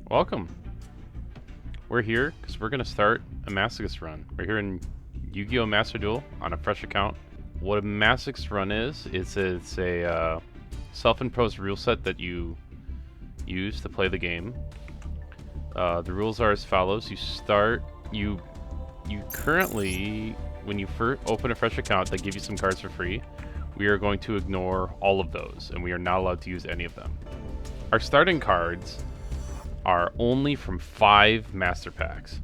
Welcome. We're here because we're going to start a Masochist run. We're here in Yu-Gi-Oh! Master Duel on a fresh account. What a Masochist run is it's a self-imposed rule set that you use to play the game. The rules are as follows. You currently, when you first open a fresh account, they give you some cards for free. We are going to ignore all of those, and we are not allowed to use any of them. Our starting cards are only from 5 master packs,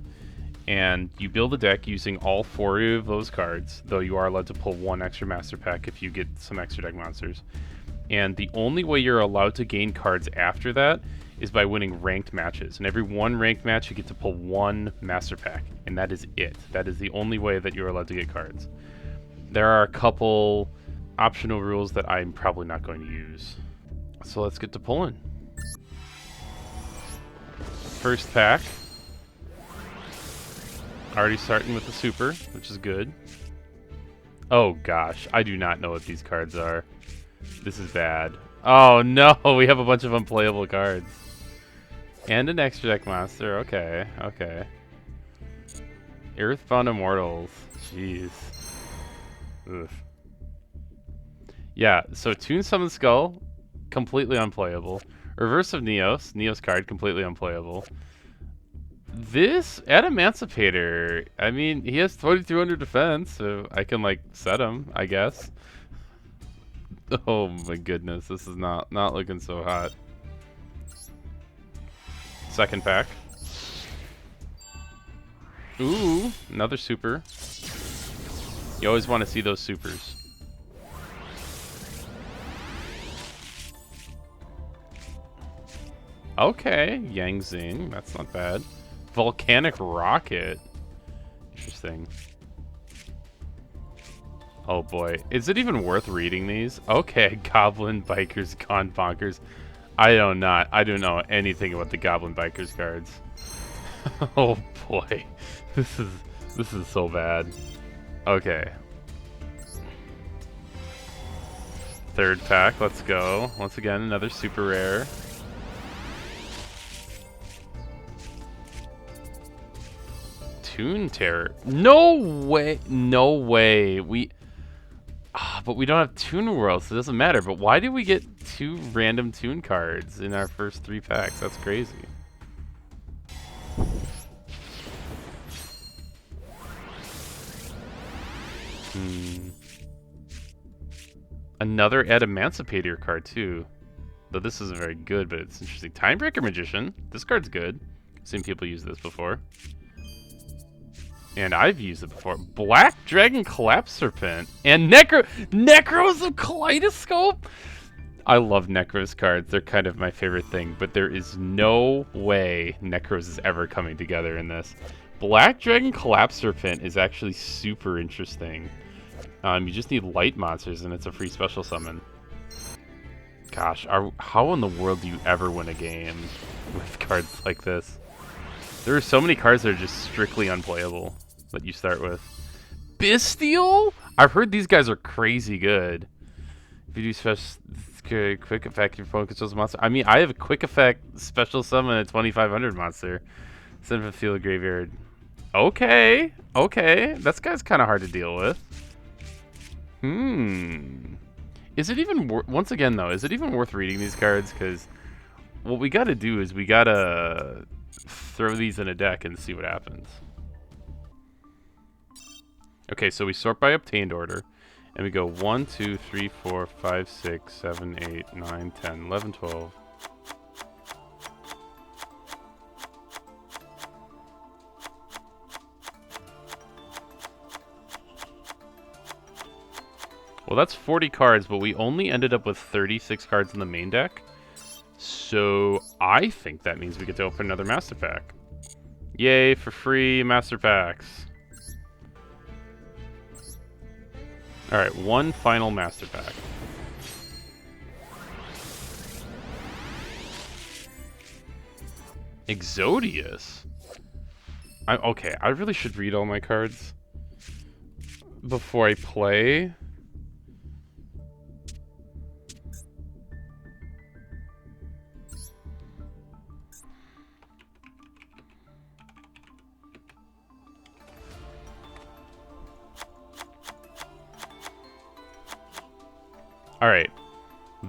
and you build a deck using all 4 of those cards, though you are allowed to pull 1 extra master pack if you get some extra deck monsters. And the only way you're allowed to gain cards after that is by winning ranked matches, and every 1 ranked match you get to pull 1 master pack, and that is it. That is the only way that you're allowed to get cards. There are a couple optional rules that I'm probably not going to use, so let's get to pulling. First pack. Already starting with the super, which is good. Oh gosh, I do not know what these cards are. This is bad. Oh no, we have a bunch of unplayable cards. And an extra deck monster, okay, okay. Earthbound Immortals, jeez. Ugh. Yeah, so Toon Summon Skull, completely unplayable. Reverse of Neos, Neos card, completely unplayable. This Emancipator, I mean, he has 2200 defense, so I can, like, set him, I guess. Oh my goodness, this is not looking so hot. Second pack. Ooh, another super. You always want to see those supers. Okay, Yang Zing, that's not bad. Volcanic Rocket. Interesting. Oh boy, is it even worth reading these? Okay, Goblin Bikers gone bonkers. I do know anything about the Goblin Bikers cards. Oh boy, this is so bad. Okay. Third pack, let's go. Once again, another super rare. Toon Terror. No way. No way. But we don't have Toon World, so it doesn't matter. But why did we get 2 random Toon cards in our first 3 packs? That's crazy. Another Emancipator card, too. Though this isn't very good, but it's interesting. Timebreaker Magician. This card's good. I've seen people use this before. And I've used it before. Black Dragon Collapse Serpent. And Necros of Kaleidoscope? I love Necros cards. They're kind of my favorite thing. But there is no way Necros is ever coming together in this. Black Dragon Collapse Serpent is actually super interesting. You just need light monsters and it's a free special summon. Gosh, how in the world do you ever win a game with cards like this? There are so many cards that are just strictly unplayable that you start with. Bestial? I've heard these guys are crazy good. If you do special quick effect, your opponent controls a monster. I mean, I have a quick effect special summon a 2500 monster. Send from the field graveyard. Okay, okay. This guy's kind of hard to deal with. Is it even once again though? Is it even worth reading these cards? Because what we got to do is we gotta throw these in a deck and see what happens. Okay, so we sort by obtained order, and we go 1, 2, 3, 4, 5, 6, 7, 8, 9, 10, 11, 12. Well, that's 40 cards, but we only ended up with 36 cards in the main deck. So I think that means we get to open another master pack. Yay for free master packs. Alright, 1 final master pack. Exodius? Okay, I really should read all my cards before I play. All right.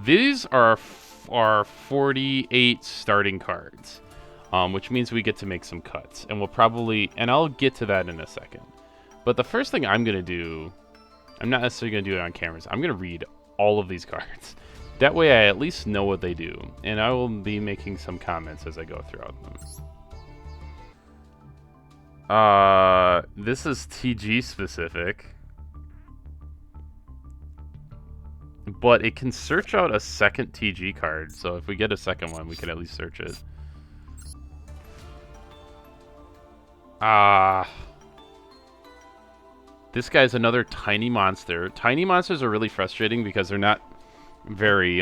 These are our 48 starting cards, which means we get to make some cuts. And we'll probably... And I'll get to that in a second. But the first thing I'm going to do... I'm not necessarily going to do it on cameras. I'm going to read all of these cards. That way I at least know what they do. And I will be making some comments as I go throughout them. This is TG specific. But it can search out a second TG card. So if we get a second one, we can at least search it. This guy's another tiny monster. Tiny monsters are really frustrating because they're not very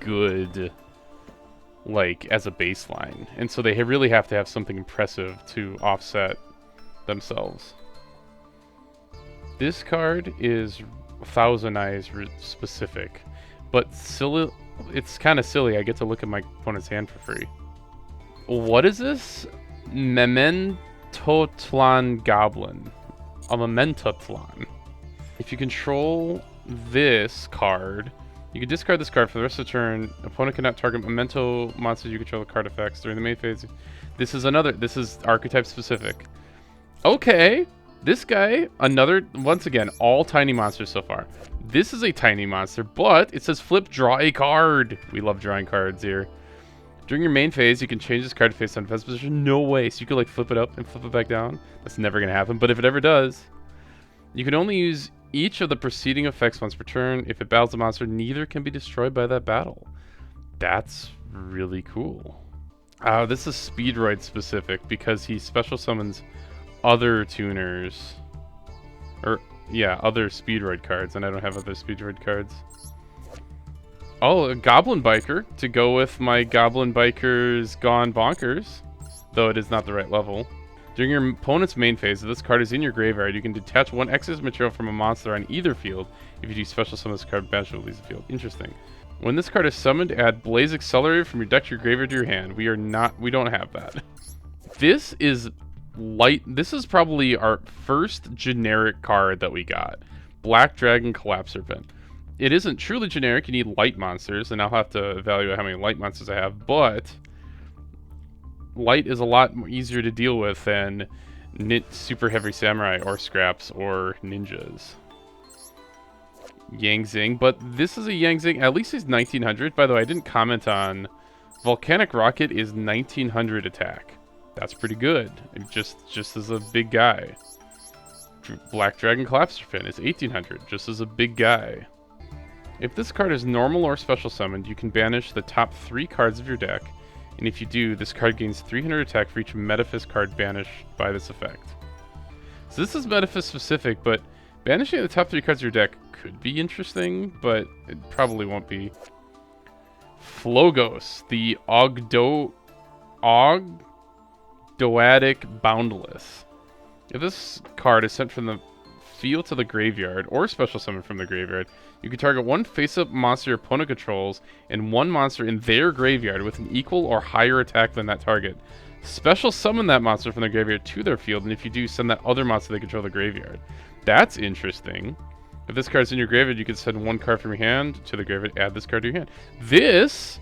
good, like, as a baseline. And so they really have to have something impressive to offset themselves. This card is Thousand Eyes specific, but silly. It's kind of silly. I get to look at my opponent's hand for free. What is this? Mementotlan Goblin. A Mementotlan. If you control this card, you can discard this card for the rest of the turn. Opponent cannot target memento monsters you control with card effects during the main phase. This is archetype specific. Okay. This guy, once again, all tiny monsters so far. This is a tiny monster, but it says flip, draw a card. We love drawing cards here. During your main phase, you can change this card to face on defense position. No way. So you could like flip it up and flip it back down. That's never going to happen. But if it ever does, you can only use each of the preceding effects once per turn. If it battles a monster, neither can be destroyed by that battle. That's really cool. This is Speedroid specific because he special summons other tuners. Other Speedroid cards, and I don't have other Speedroid cards. Oh, a Goblin Biker to go with my Goblin Biker's Gone Bonkers, though it is not the right level. During your opponent's main phase, if this card is in your graveyard, you can detach one excess material from a monster on either field. If you do special summon this card, banish it to leave the field. Interesting. When this card is summoned, add Blaze Accelerator from your deck to your graveyard to your hand. We don't have that. This is probably our first generic card that we got. Black Dragon Collapse Serpent. It isn't truly generic. You need light monsters, and I'll have to evaluate how many light monsters I have, but light is a lot easier to deal with than Super Heavy Samurai or Scraps or Ninjas. Yang Zing, but this is a Yang Zing. At least he's 1900. By the way, I didn't comment on Volcanic Rocket is 1900 attack. That's pretty good. Just as a big guy. Black Dragon Collapse Serpent is 1800, just as a big guy. If this card is normal or special summoned, you can banish the top 3 cards of your deck, and if you do, this card gains 300 attack for each Metaphys card banished by this effect. So this is Metaphys specific, but banishing the top 3 cards of your deck could be interesting, but it probably won't be. Flogos, the Ogdoadic Boundless. If this card is sent from the field to the graveyard, or special summon from the graveyard, you can target one face-up monster your opponent controls and one monster in their graveyard with an equal or higher attack than that target. Special summon that monster from the graveyard to their field, and if you do, send that other monster they control the graveyard. That's interesting. If this card's in your graveyard, you can send one card from your hand to the graveyard, add this card to your hand. This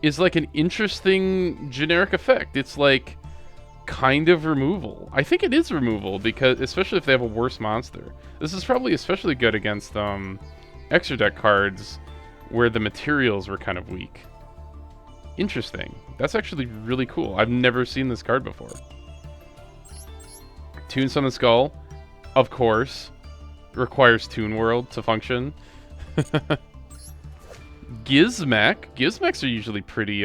is like an interesting generic effect. It's like kind of removal. I think it is removal, because especially if they have a worse monster. This is probably especially good against extra deck cards where the materials were kind of weak. Interesting. That's actually really cool. I've never seen this card before. Toon Summon Skull, of course, requires Toon World to function. Gizmek. Gizmeks are usually pretty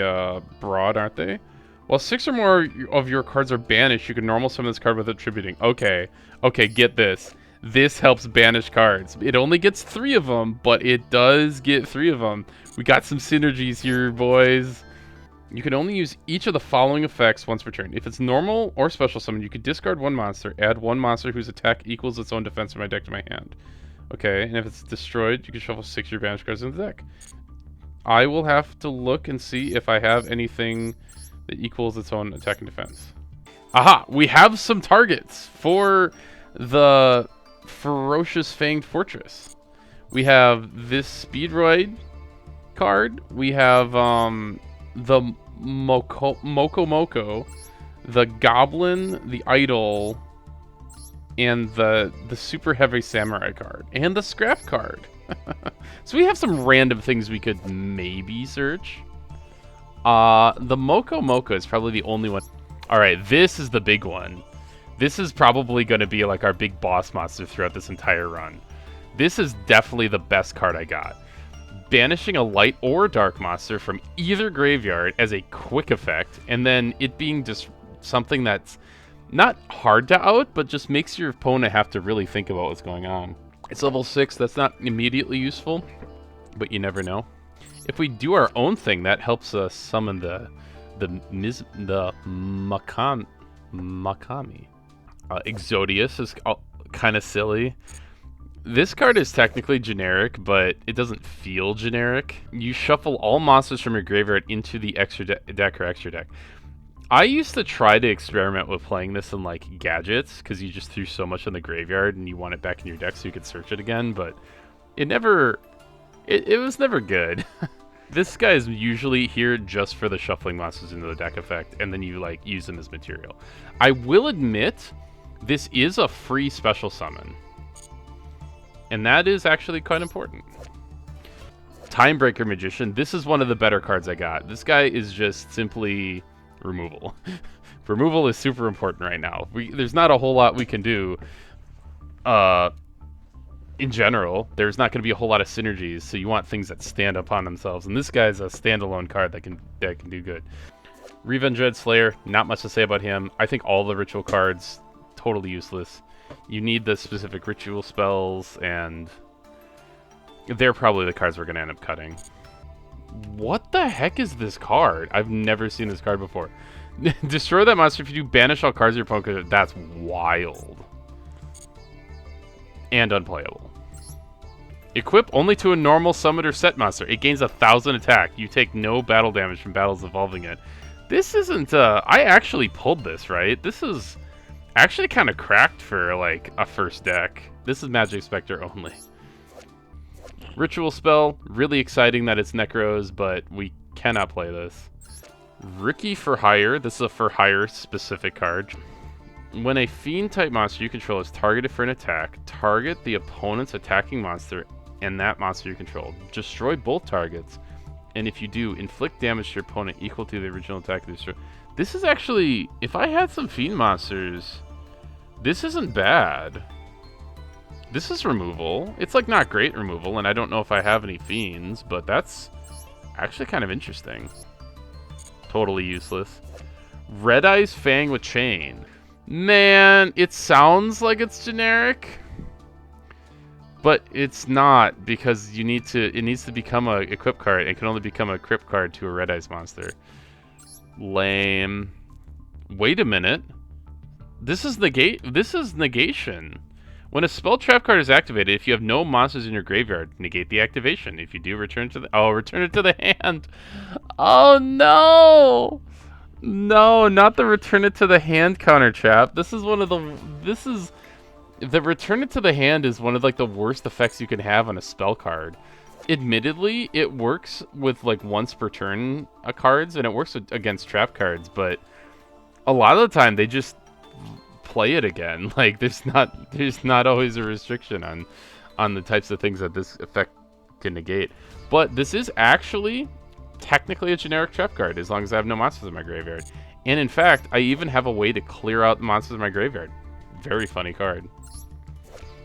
broad, aren't they? While 6 or more of your cards are banished, you can normal summon this card without attributing. Okay, get this. This helps banish cards. It only gets 3 of them, but it does get 3 of them. We got some synergies here, boys. You can only use each of the following effects once per turn. If it's normal or special summon, you can discard one monster, add one monster whose attack equals its own defense from my deck to my hand. Okay, and if it's destroyed, you can shuffle 6 of your banished cards into the deck. I will have to look and see if I have anything that equals its own attack and defense. Aha! We have some targets for the Ferocious Fanged Fortress. We have this Speedroid card. We have the Moko, the Goblin, the Idol, and the Super Heavy Samurai card, and the Scrap card. So we have some random things we could maybe search. The Moko is probably the only one. All right, this is the big one. This is probably going to be like our big boss monster throughout this entire run. This is definitely the best card I got. Banishing a light or dark monster from either graveyard as a quick effect, and then it being just something that's not hard to out, but just makes your opponent have to really think about what's going on. It's level 6, that's not immediately useful, but you never know. If we do our own thing, that helps us summon the Makami. Exodius is kind of silly. This card is technically generic, but it doesn't feel generic. You shuffle all monsters from your graveyard into the extra deck or extra deck. I used to try to experiment with playing this in like gadgets, because you just threw so much in the graveyard and you want it back in your deck so you could search it again, but it was never good. This guy is usually here just for the shuffling monsters into the deck effect, and then you like use them as material. I will admit, this is a free special summon, and that is actually quite important. Timebreaker Magician. This is one of the better cards I got. This guy is just simply removal. Removal is super important right now. There's not a whole lot we can do. In general, there's not going to be a whole lot of synergies, so you want things that stand upon themselves. And this guy's a standalone card that can do good. Revenge Red Slayer. Not much to say about him. I think all the ritual cards totally useless. You need the specific ritual spells, and they're probably the cards we're going to end up cutting. What the heck is this card? I've never seen this card before. Destroy that monster if you do banish all cards your opponent. That's wild. And unplayable. Equip only to a normal summon or set monster. It gains 1,000 attack. You take no battle damage from battles involving it. This isn't, I actually pulled this, right? This is actually kind of cracked for, like, a first deck. This is Magic Spectre only. Ritual spell, really exciting that it's Necros, but we cannot play this. Rookie for Hire, this is a for Hire specific card. When a Fiend type monster you control is targeted for an attack, target the opponent's attacking monster and that monster you control. Destroy both targets, and if you do, inflict damage to your opponent equal to the original attack. This is actually, if I had some Fiend monsters, this isn't bad. This is removal. It's like not great removal, and I don't know if I have any Fiends, but that's actually kind of interesting. Totally useless. Red Eyes Fang with Chain. Man, it sounds like it's generic, but it's not, because it needs to become a equip card. It can only become a equip card to a Red Eyes monster. Lame. Wait a minute. This is negation. When a spell trap card is activated, if you have no monsters in your graveyard, negate the activation. If you do, return it to the hand. Oh no! No, not the return it to the hand counter trap. The return it to the hand is one of like the worst effects you can have on a spell card. Admittedly, it works with like once per turn cards, and it works against trap cards, but a lot of the time they just play it again. Like there's not always a restriction on the types of things that this effect can negate. But this is actually technically a generic trap card as long as I have no monsters in my graveyard. And in fact, I even have a way to clear out the monsters in my graveyard. Very funny card.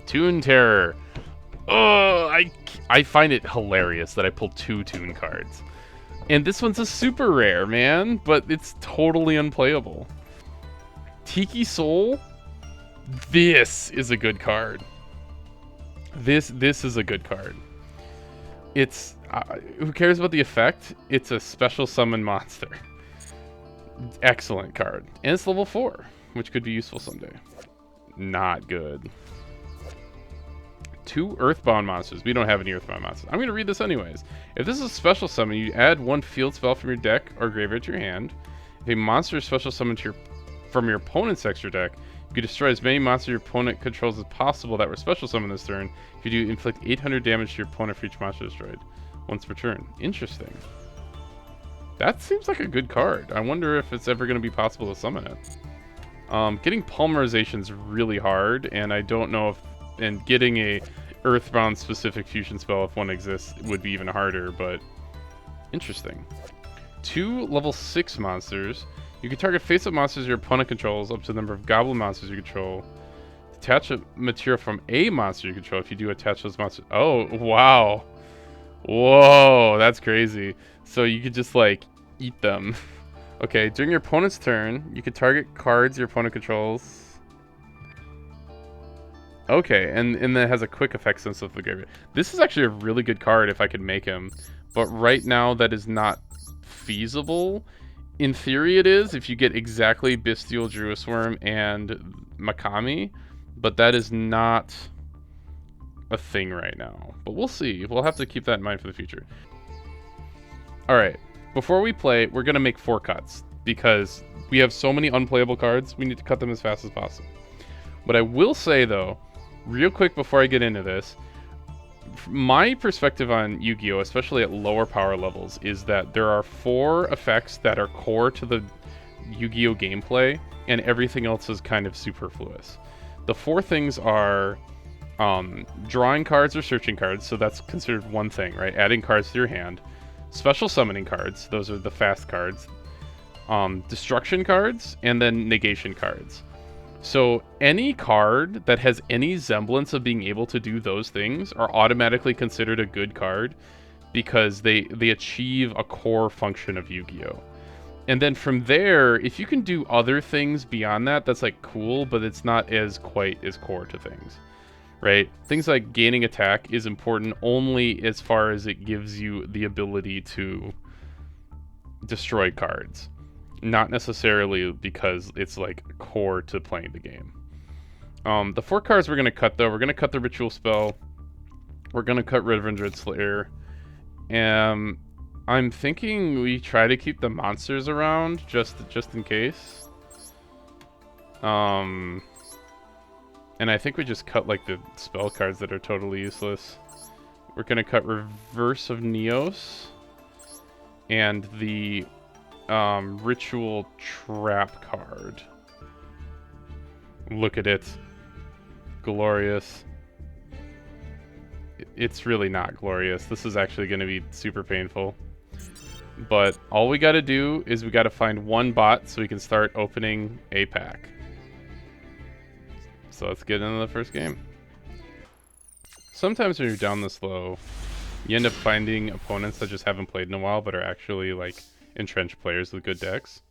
Toon Terror. Oh, I find it hilarious that I pulled 2 Toon cards. And this one's a super rare, man, but it's totally unplayable. Tiki Soul. This is a good card. This is a good card. It's who cares about the effect? It's a special summon monster. Excellent card. And it's level 4, which could be useful someday. Not good. 2 Earthbound monsters. We don't have any Earthbound monsters. I'm going to read this anyways. If this is a special summon, you add 1 field spell from your deck or graveyard to your hand. If a monster is special summoned from your opponent's extra deck, You can destroy as many monsters your opponent controls as possible that were special summoned this turn. If you do, inflict 800 damage to your opponent for each monster destroyed once per turn. Interesting. That seems like a good card. I wonder if it's ever going to be possible to summon it. Getting Polymerization is really hard, and I don't know if... And getting a Earthbound specific fusion spell, if one exists, would be even harder, but... Interesting. 2 level 6 monsters. You can target face-up monsters your opponent controls up to the number of goblin monsters you control. Attach a material from a monster you control if you do attach those monsters. Oh, wow. Whoa, that's crazy. So you could just, like, eat them. Okay, during your opponent's turn, you can target cards your opponent controls. Okay, and that has a quick effect since of the graveyard. This is actually a really good card if I could make him. But right now, that is not feasible. In theory, it is if you get exactly Bestial Druisworm and Makami, but that is not a thing right now. But we'll see. We'll have to keep that in mind for the future. Alright, before we play, we're going to make 4 cuts, because we have so many unplayable cards, we need to cut them as fast as possible. What I will say, though, real quick before I get into this, my perspective on Yu-Gi-Oh!, especially at lower power levels, is that there are 4 effects that are core to the Yu-Gi-Oh! Gameplay, and everything else is kind of superfluous. The 4 things are drawing cards or searching cards, so that's considered one thing, right? Adding cards to your hand. Special summoning cards, those are the fast cards. Destruction cards, and then negation cards. So any card that has any semblance of being able to do those things are automatically considered a good card because they achieve a core function of Yu-Gi-Oh! And then from there, if you can do other things beyond that, that's like cool, but it's not as quite as core to things, right? Things like gaining attack is important only as far as it gives you the ability to destroy cards. Not necessarily because it's like core to playing the game. The 4 cards we're going to cut, though, we're going to cut the Ritual Spell. We're going to cut Reverend Slayer. And I'm thinking we try to keep the monsters around just in case. And I think we just cut like the spell cards that are totally useless. We're going to cut Reverse of Neos. And the Ritual Trap card. Look at it. Glorious. It's really not glorious. This is actually going to be super painful. But all we got to do is we got to find 1 bot so we can start opening a pack. So let's get into the first game. Sometimes when you're down this low, you end up finding opponents that just haven't played in a while but are actually like entrenched players with good decks.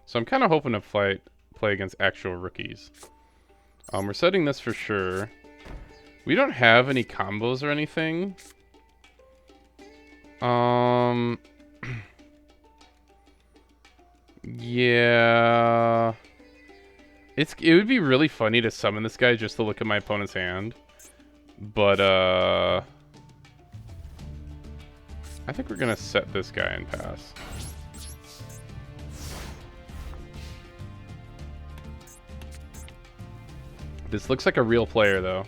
So I'm kind of hoping to play against actual rookies. We're setting this for sure. We don't have any combos or anything. Yeah. It would be really funny to summon this guy just to look at my opponent's hand. But I think we're gonna set this guy and pass. This looks like a real player, though.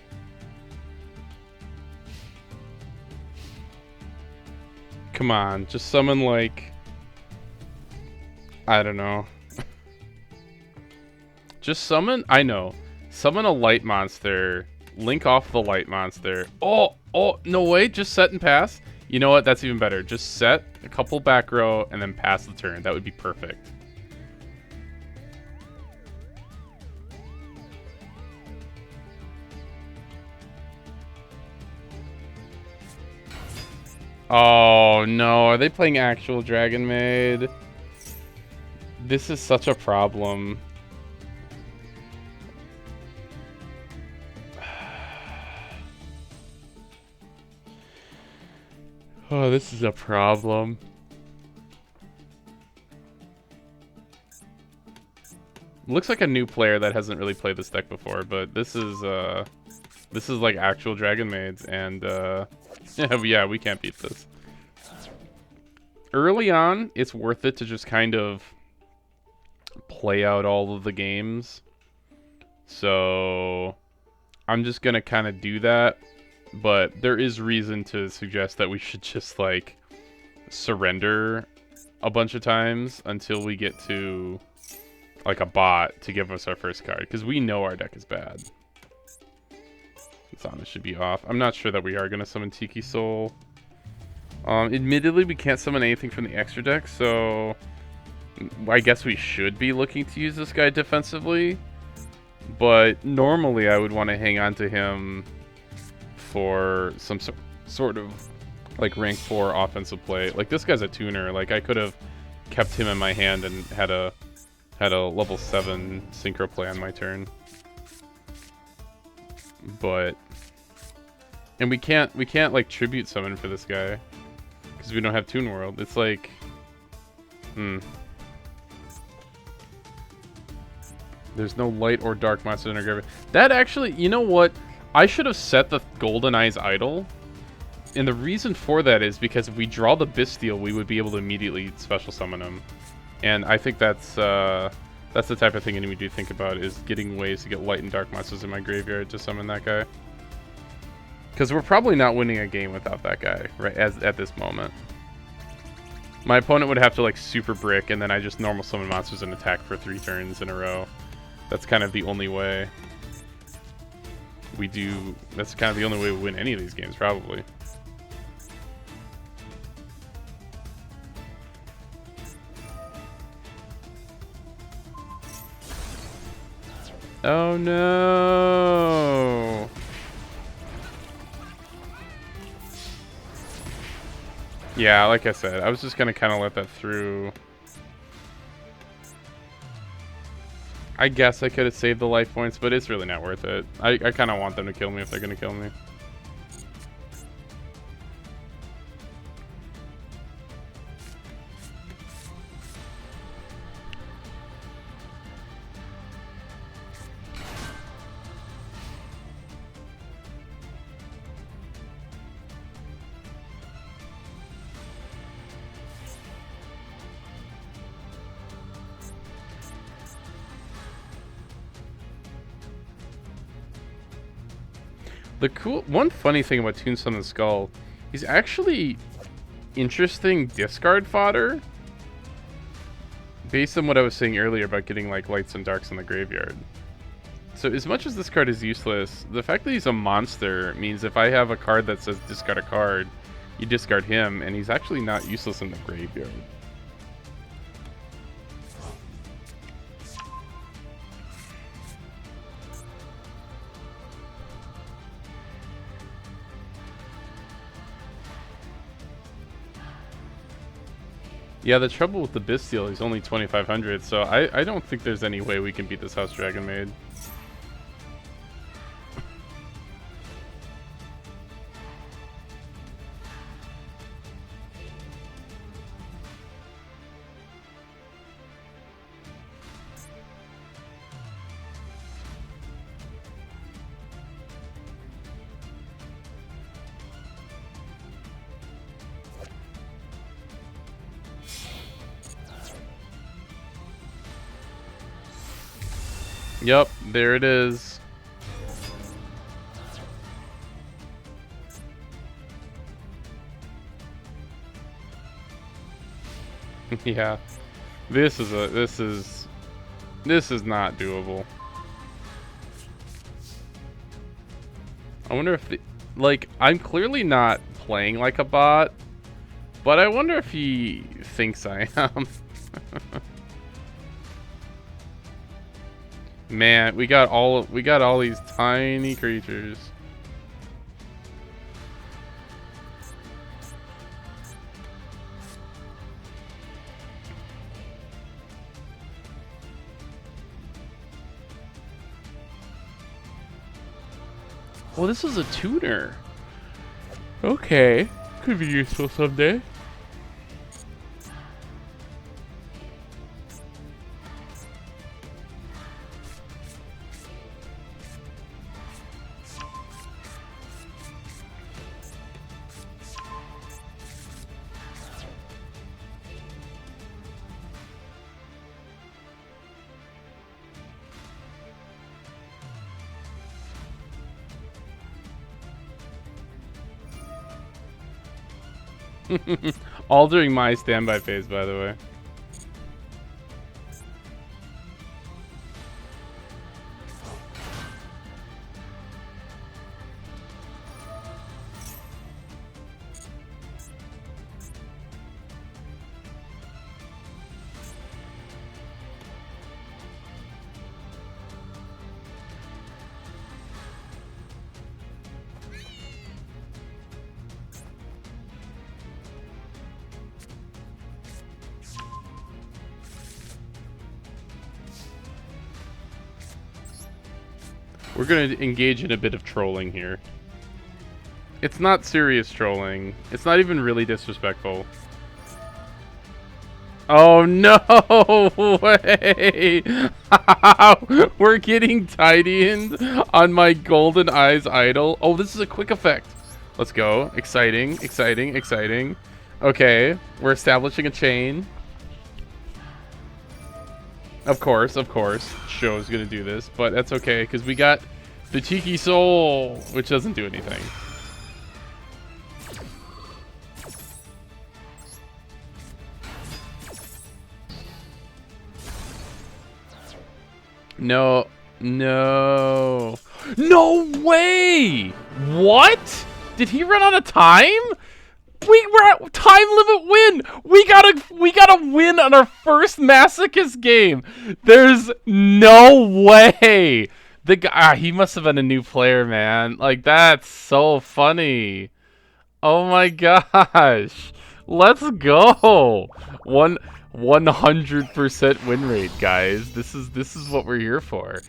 Come on, just summon, like... I don't know. Just summon... I know. Summon a light monster. Link off the light monster. Oh, no, wait, just set and pass? You know what, that's even better. Just set a couple back row and then pass the turn. That would be perfect. Oh no, are they playing actual Dragon Maid? This is such a problem. Oh, this is a problem. Looks like a new player that hasn't really played this deck before, but this is like actual Dragon Maids, and yeah, we can't beat this. Early on, it's worth it to just kind of play out all of the games. So I'm just gonna kind of do that, but there is reason to suggest that we should just like surrender a bunch of times until we get to like a bot to give us our first card, because we know our deck is bad. This should be off. I'm not sure that we are gonna summon Tiki Soul. Admittedly, we can't summon anything from the extra deck, so I guess we should be looking to use this guy defensively. But normally I would want to hang on to him for some sort of like rank 4 offensive play. Like, this guy's a tuner. Like, I could have kept him in my hand and had a level 7 synchro play on my turn. But and we can't like tribute summon for this guy because we don't have Toon World. It's like there's no light or dark monster in our graveyard. That actually, you know what? I should have set the Golden Eyes idle. And the reason for that is because if we draw the Bestial, we would be able to immediately special summon him. And I think that's the type of thing I need to think about, is getting ways to get light and dark monsters in my graveyard to summon that guy. Because we're probably not winning a game without that guy, right? At this moment. My opponent would have to like super brick, and then I just normal summon monsters and attack for 3 turns in a row. That's kind of the only way we do. That's kind of the only way we win any of these games, probably. Oh no! Yeah, like I said, I was just gonna kind of let that through. I guess I could have saved the life points, but it's really not worth it. I kind of want them to kill me if they're gonna kill me. One funny thing about Tombstone Skull, he's actually interesting discard fodder. Based on what I was saying earlier about getting like lights and darks in the graveyard. So as much as this card is useless, the fact that he's a monster means if I have a card that says discard a card, you discard him, and he's actually not useless in the graveyard. Yeah, the trouble with the Bestial, he's only 2,500, so I don't think there's any way we can beat this House Dragon Maid. Yep, there it is. Yeah. This is not doable. I wonder if like, I'm clearly not playing like a bot, but I wonder if he thinks I am. Man, we got all these tiny creatures. Well, this is a tuner. Okay, could be useful someday. All during my standby phase, by the way. We're going to engage in a bit of trolling here. It's not serious trolling. It's not even really disrespectful. Oh, no way! We're getting tidied on my Golden Eyes idol. Oh, this is a quick effect. Let's go. Exciting, exciting, exciting. Okay, we're establishing a chain. Of course, Show's gonna do this, but that's okay, because we got the Tiki Soul, which doesn't do anything. No, no. No way! What? Did he run out of time? We were at time limit win. We gotta win on our first Masochist game. There's no way. The guy, he must have been a new player, man. Like, that's so funny. Oh my gosh. Let's go. 100% win rate, guys. This is what we're here for.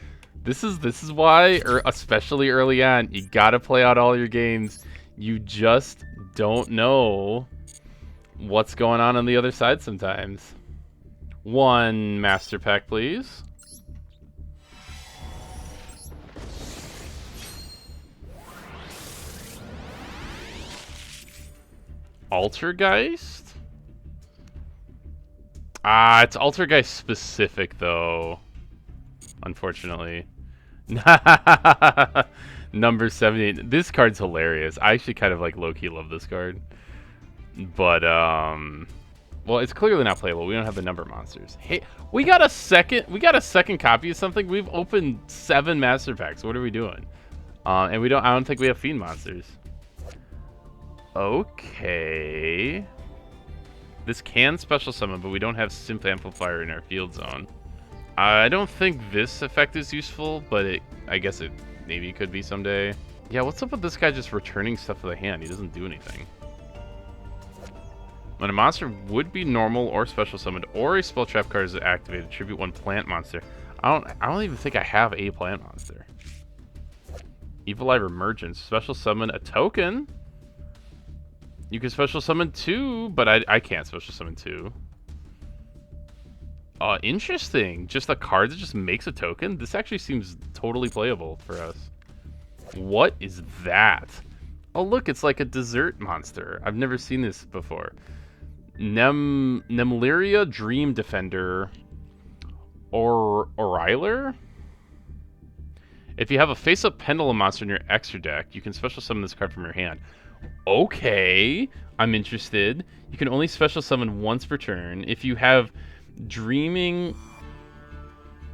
This is why, especially early on, you gotta play out all your games. You just don't know what's going on the other side sometimes. One master pack, please. Altergeist? Ah, it's Altergeist specific, though. Unfortunately. Number 78. This card's hilarious. I actually kind of like low-key love this card. But, well, it's clearly not playable. We don't have the number monsters. Hey, we got a second copy of something. We've opened 7 master packs. What are we doing? And I don't think we have fiend monsters. Okay. This can special summon, but we don't have Synth Amplifier in our field zone. I don't think this effect is useful, but I guess it maybe could be someday. Yeah, what's up with this guy just returning stuff to the hand? He doesn't do anything. When a monster would be normal or special summoned, or a spell trap card is activated, tribute 1 plant monster. I don't even think I have a plant monster. Evil Eye Remergence. Special summon a token. You can special summon 2, but I can't special summon 2. Interesting. Just a card that just makes a token? This actually seems totally playable for us. What is that? Oh, look, it's like a dessert monster. I've never seen this before. Nemleria Dream Defender. Or Oriler? If you have a face-up Pendulum monster in your extra deck, you can special summon this card from your hand. Okay, I'm interested. You can only special summon once per turn. If you have Dreaming...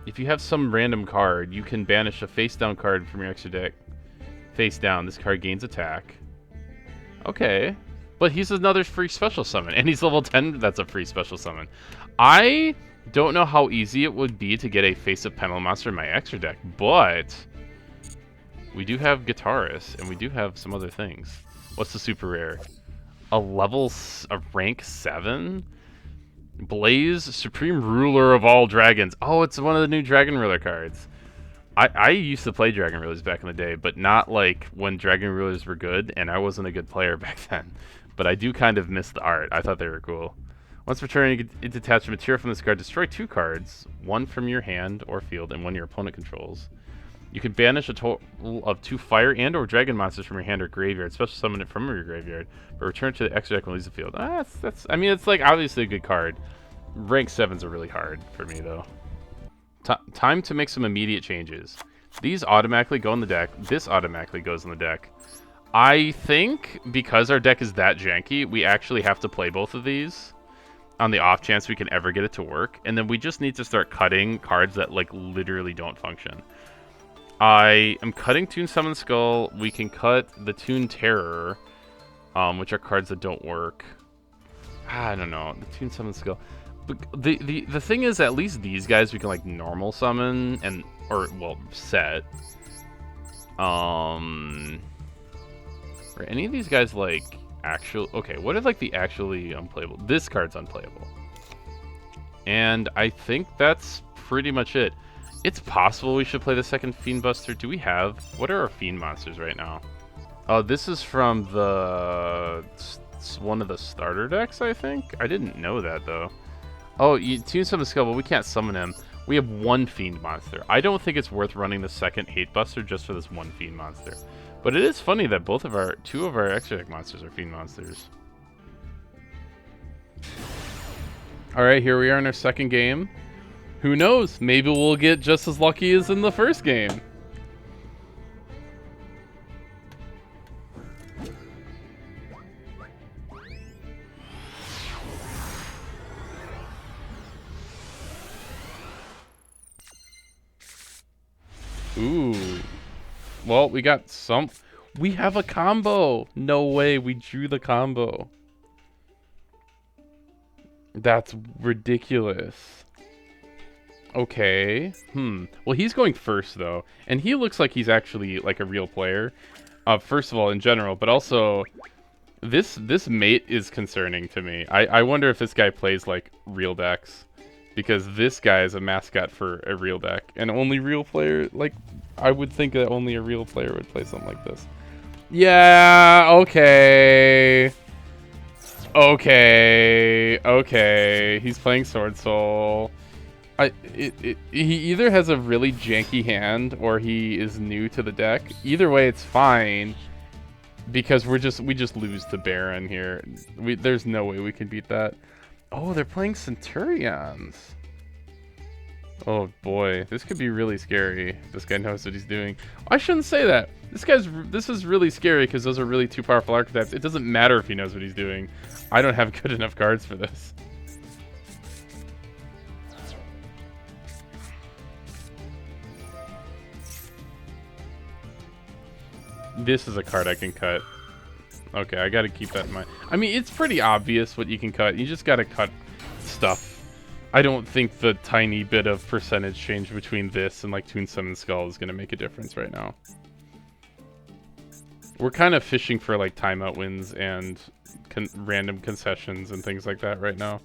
If you have some random card, you can banish a face-down card from your extra deck. Face down, this card gains attack. Okay. But he's another free special summon, and he's level 10, that's a free special summon. I don't know how easy it would be to get a face-up Pendulum monster in my extra deck, but... we do have Guitarist, and we do have some other things. What's the super rare? A rank 7? Blaze, Supreme Ruler of all Dragons. Oh, it's one of the new Dragon Ruler cards. I used to play Dragon Rulers back in the day, but not like when Dragon Rulers were good, and I wasn't a good player back then. But I do kind of miss the art. I thought they were cool. Once per turn, you can detach a material from this card. Destroy 2 cards, 1 from your hand or field, and 1 your opponent controls. You can banish a total of 2 fire and or dragon monsters from your hand or graveyard. Special summon it from your graveyard, but return to the extra deck when leaves the field. I mean, it's like obviously a good card. Rank 7s are really hard for me though. Time to make some immediate changes. These automatically go in the deck. This automatically goes in the deck. I think because our deck is that janky, we actually have to play both of these on the off chance we can ever get it to work, and then we just need to start cutting cards that like literally don't function. I am cutting Toon Summon Skull. We can cut the Toon Terror, which are cards that don't work. I don't know. The Toon Summon Skull. But the thing is, at least these guys we can like normal summon and well set. Are any of these guys like actual? Okay, what is like the actually unplayable? This card's unplayable. And I think that's pretty much it. It's possible we should play the second Fiend Buster. Do we have... What are our Fiend monsters right now? Oh, this is from the... one of the starter decks, I think? I didn't know that, though. Oh, you Toon Summon Skull, but we can't summon him. We have one Fiend monster. I don't think it's worth running the second Hate Buster just for this one Fiend monster. But it is funny that two of our extra deck monsters are Fiend monsters. Alright, here we are in our second game. Who knows? Maybe we'll get just as lucky as in the first game. Ooh. Well, we got some... We have a combo! No way, we drew the combo. That's ridiculous. Okay. Well, he's going first, though. And he looks like he's actually, like, a real player. First of all, in general. But also, this mate is concerning to me. I wonder if this guy plays, like, real decks. Because this guy is a mascot for a real deck. And only real player... Like, I would think that only a real player would play something like this. Yeah, okay. Okay. He's playing Sword Soul. He either has a really janky hand or he is new to the deck. Either way, it's fine because we just lose to Baron here. There's no way we can beat that. Oh, they're playing Centurions. Oh boy, this could be really scary. This guy knows what he's doing. I shouldn't say that. This is really scary because those are really two powerful archetypes. It doesn't matter if he knows what he's doing. I don't have good enough cards for this. This is a card I can cut. Okay, I gotta keep that in mind. I mean, it's pretty obvious what you can cut. You just gotta cut stuff. I don't think the tiny bit of percentage change between this and like Toon Summon Skull is gonna make a difference right now. We're kind of fishing for like timeout wins and random concessions and things like that right now.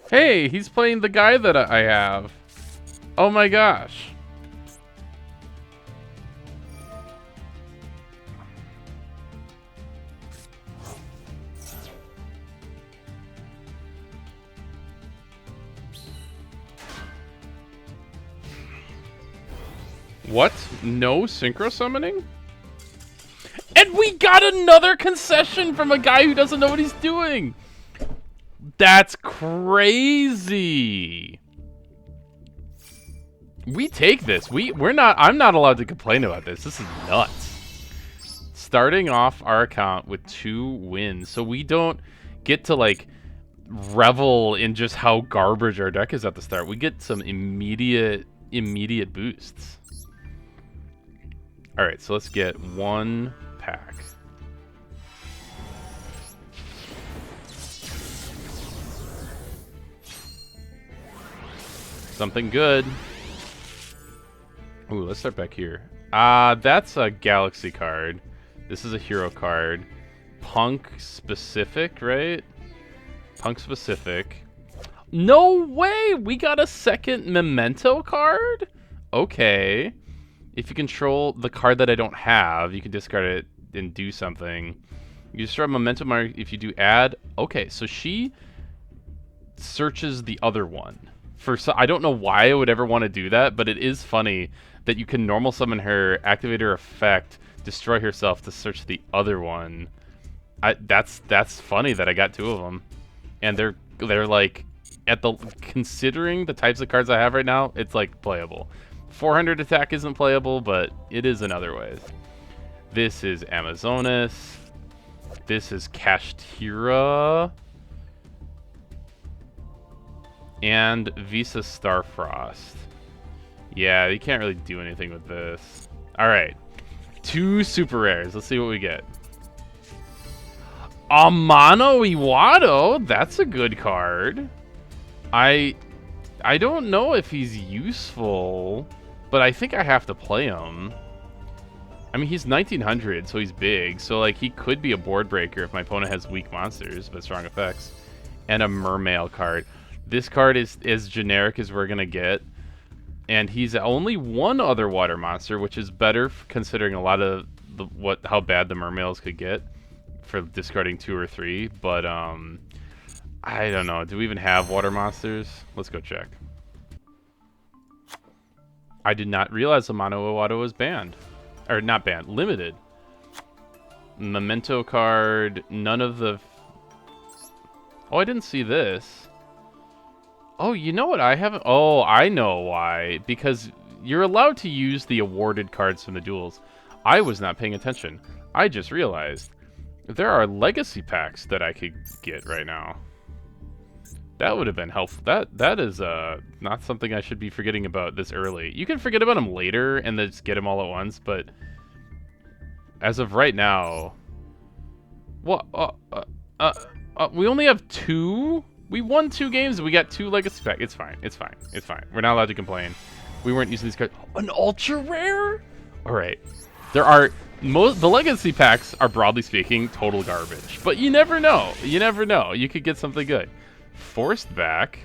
Hey, he's playing the guy that I have. Oh my gosh. What? No synchro summoning? And we got another concession from a guy who doesn't know what he's doing. That's crazy. We take this. I'm not allowed to complain about this. This is nuts. Starting off our account with 2 wins. So we don't get to like revel in just how garbage our deck is at the start. We get some immediate boosts. All right, so let's get 1 pack. Something good. Ooh, let's start back here. That's a Galaxy card. This is a hero card. Punk specific, right? Punk specific. No way! We got a second Memento card? Okay. If you control the card that I don't have, you can discard it and do something. You destroy Memento mark if you do add. Okay, so she searches the other one. I don't know why I would ever want to do that, but it is funny that you can normal summon her, activate her effect, destroy herself to search the other one. That's funny that I got 2 of them, and they're like considering the types of cards I have right now, it's like playable. 400 attack isn't playable, but it is in other ways. This is Amazonas. This is Kashtira. And Visa Starfrost. Yeah, you can't really do anything with this. Alright. 2 super rares. Let's see what we get. Amano Iwado? That's a good card. I don't know if he's useful, but I think I have to play him. I mean, he's 1900, so he's big. So, like, he could be a board breaker if my opponent has weak monsters, but strong effects. And a Mermail card. This card is as generic as we're going to get. And he's only one other water monster, which is better considering a lot of how bad the Mermails could get for discarding 2 or 3. But, I don't know. Do we even have water monsters? Let's go check. I did not realize Amano Iwado was banned. Or not banned, limited. Memento card, none of the... Oh, I didn't see this. Oh, you know what I haven't... Oh, I know why. Because you're allowed to use the awarded cards from the duels. I was not paying attention. I just realized there are legacy packs that I could get right now. That would have been helpful. That is not something I should be forgetting about this early. You can forget about them later and then just get them all at once, but as of right now, what? We only have 2. We won 2 games. We got 2 legacy packs. It's fine. It's fine. It's fine. We're not allowed to complain. We weren't using these cards. An ultra rare? All right. There are the legacy packs are broadly speaking total garbage, but you never know. You never know. You could get something good. Forced back.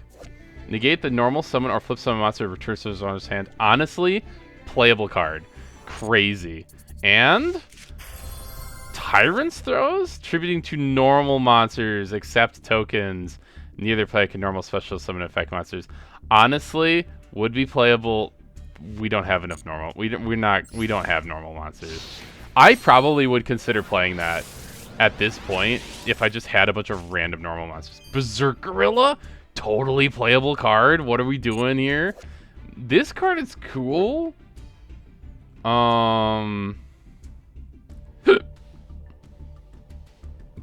Negate the normal summon or flip summon monster returns to his owner's hand. Honestly, playable card. Crazy. And Tyrant's Throws? Tributing to normal monsters, except tokens. Neither player can normal special summon effect monsters. Honestly, would be playable. We don't have enough normal. We don't have normal monsters. I probably would consider playing that at this point if I just had a bunch of random normal monsters. Berserk Gorilla? Totally playable card. What are we doing here? This card is cool.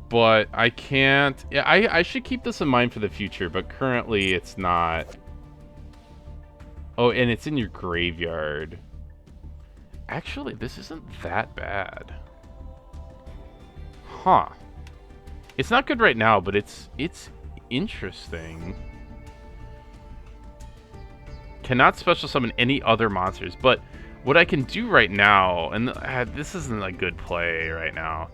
But I can't... Yeah, I should keep this in mind for the future, but currently it's not. Oh, and it's in your graveyard. Actually, this isn't that bad. Huh. It's not good right now, but it's interesting. Cannot special summon any other monsters, but what I can do right now, and this isn't a good play right now,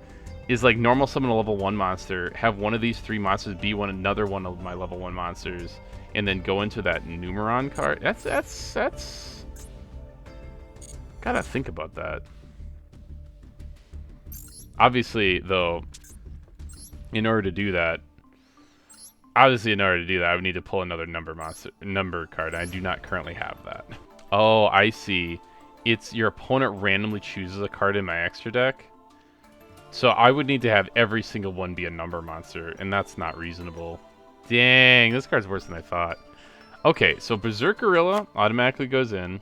is like normal summon a level 1 monster, have one of these 3 monsters be another one of my level 1 monsters, and then go into that Numeron card. That's gotta think about that. Obviously, though, in order to do that, I would need to pull another number card. I do not currently have that. Oh, I see. It's your opponent randomly chooses a card in my extra deck. So I would need to have every single one be a number monster, and that's not reasonable. Dang, this card's worse than I thought. Okay, so Berserk Gorilla automatically goes in.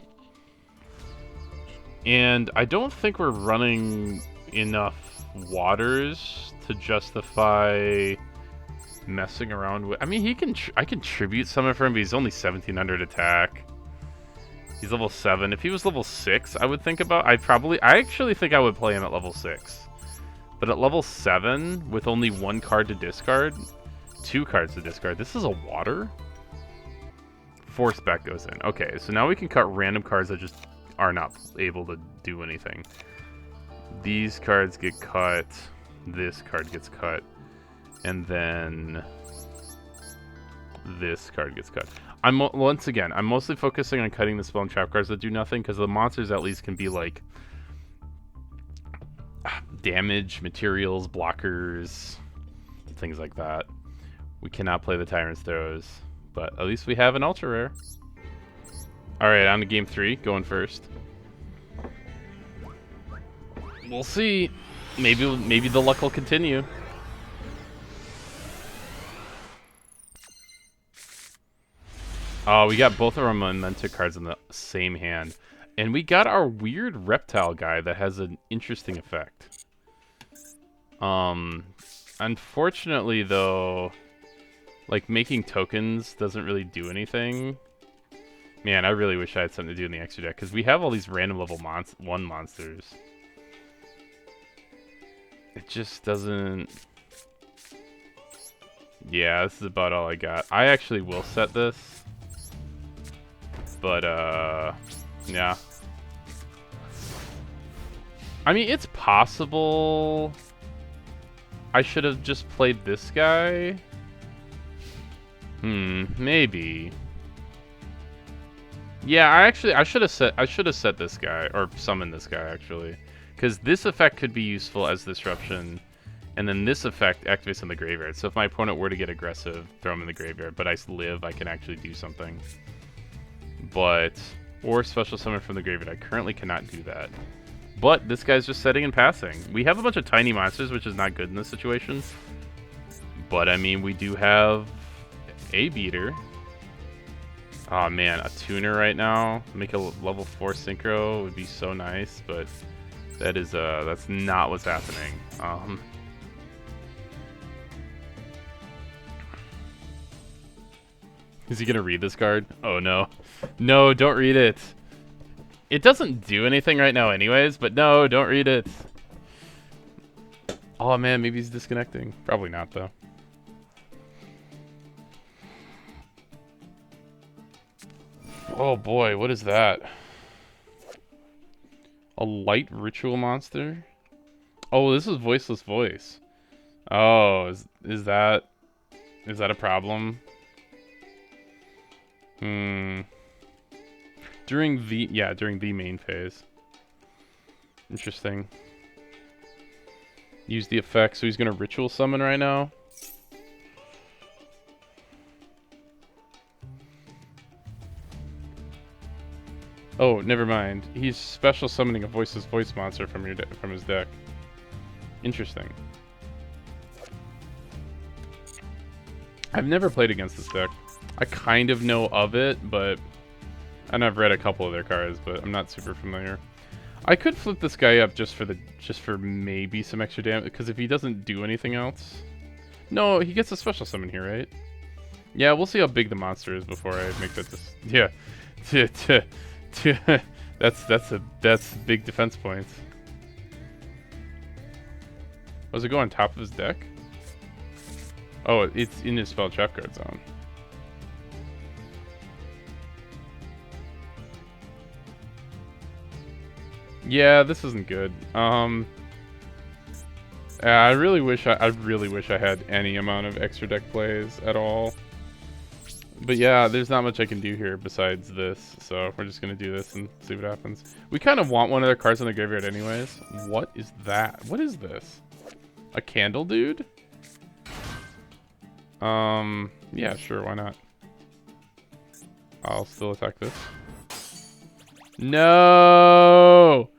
And I don't think we're running enough waters to justify messing around with... I mean, I can tribute summon for him, but he's only 1700 attack. He's level 7. If he was level 6, I would think about... I actually think I would play him at level 6. But at level 7, with only 1 card to discard, 2 cards to discard, this is a water? Force back goes in. Okay, so now we can cut random cards that just are not able to do anything. These cards get cut. This card gets cut. And then this card gets cut. Once again, I'm mostly focusing on cutting the spell and trap cards that do nothing, because the monsters at least can be like damage, materials, blockers, things like that. We cannot play the Tyrant's Throws, but at least we have an ultra rare. Alright, on to game 3, going first. We'll see. Maybe the luck will continue. Oh, we got both of our Memento cards in the same hand. And we got our weird reptile guy that has an interesting effect. Unfortunately, though, like, making tokens doesn't really do anything. Man, I really wish I had something to do in the extra deck, because we have all these random level 1 monsters. It just doesn't... Yeah, this is about all I got. I actually will set this. But, yeah. I mean, it's possible I should have just played this guy. Maybe. Yeah, I should have set this guy, or summoned this guy actually, because this effect could be useful as disruption, and then this effect activates in the graveyard. So if my opponent were to get aggressive, throw him in the graveyard, but I live, I can actually do something. But or special summon from the graveyard. I currently cannot do that. But this guy's just setting and passing. We have a bunch of tiny monsters, which is not good in this situation. But I mean, we do have a beater. Oh man, a tuner right now. Make a level 4 synchro would be so nice, but that is that's not what's happening. Is he gonna read this card? Oh no. No, don't read it. It doesn't do anything right now anyways, but no, don't read it. Oh man, maybe he's disconnecting. Probably not though. Oh boy, what is that? A light ritual monster? Oh, this is voiceless voice. Oh, is that a problem? During the main phase. Interesting. Use the effect, so he's gonna ritual summon right now. Oh, never mind. He's special summoning a voiceless voice monster from his deck. Interesting. I've never played against this deck. I kind of know of it, and I've read a couple of their cards, but I'm not super familiar. I could flip this guy up just for maybe some extra damage, because if he doesn't do anything else, no, he gets a special summon here, right? Yeah, we'll see how big the monster is before I make that. Yeah, that's big defense points. Does it go on top of his deck? Oh, it's in his spell trap card zone. Yeah, this isn't good. I really wish I had any amount of extra deck plays at all. But yeah, there's not much I can do here besides this, so we're just gonna do this and see what happens. We kind of want one of their cards in the graveyard anyways. What is that? What is this? A candle dude? Yeah, sure, why not? I'll still attack this. No!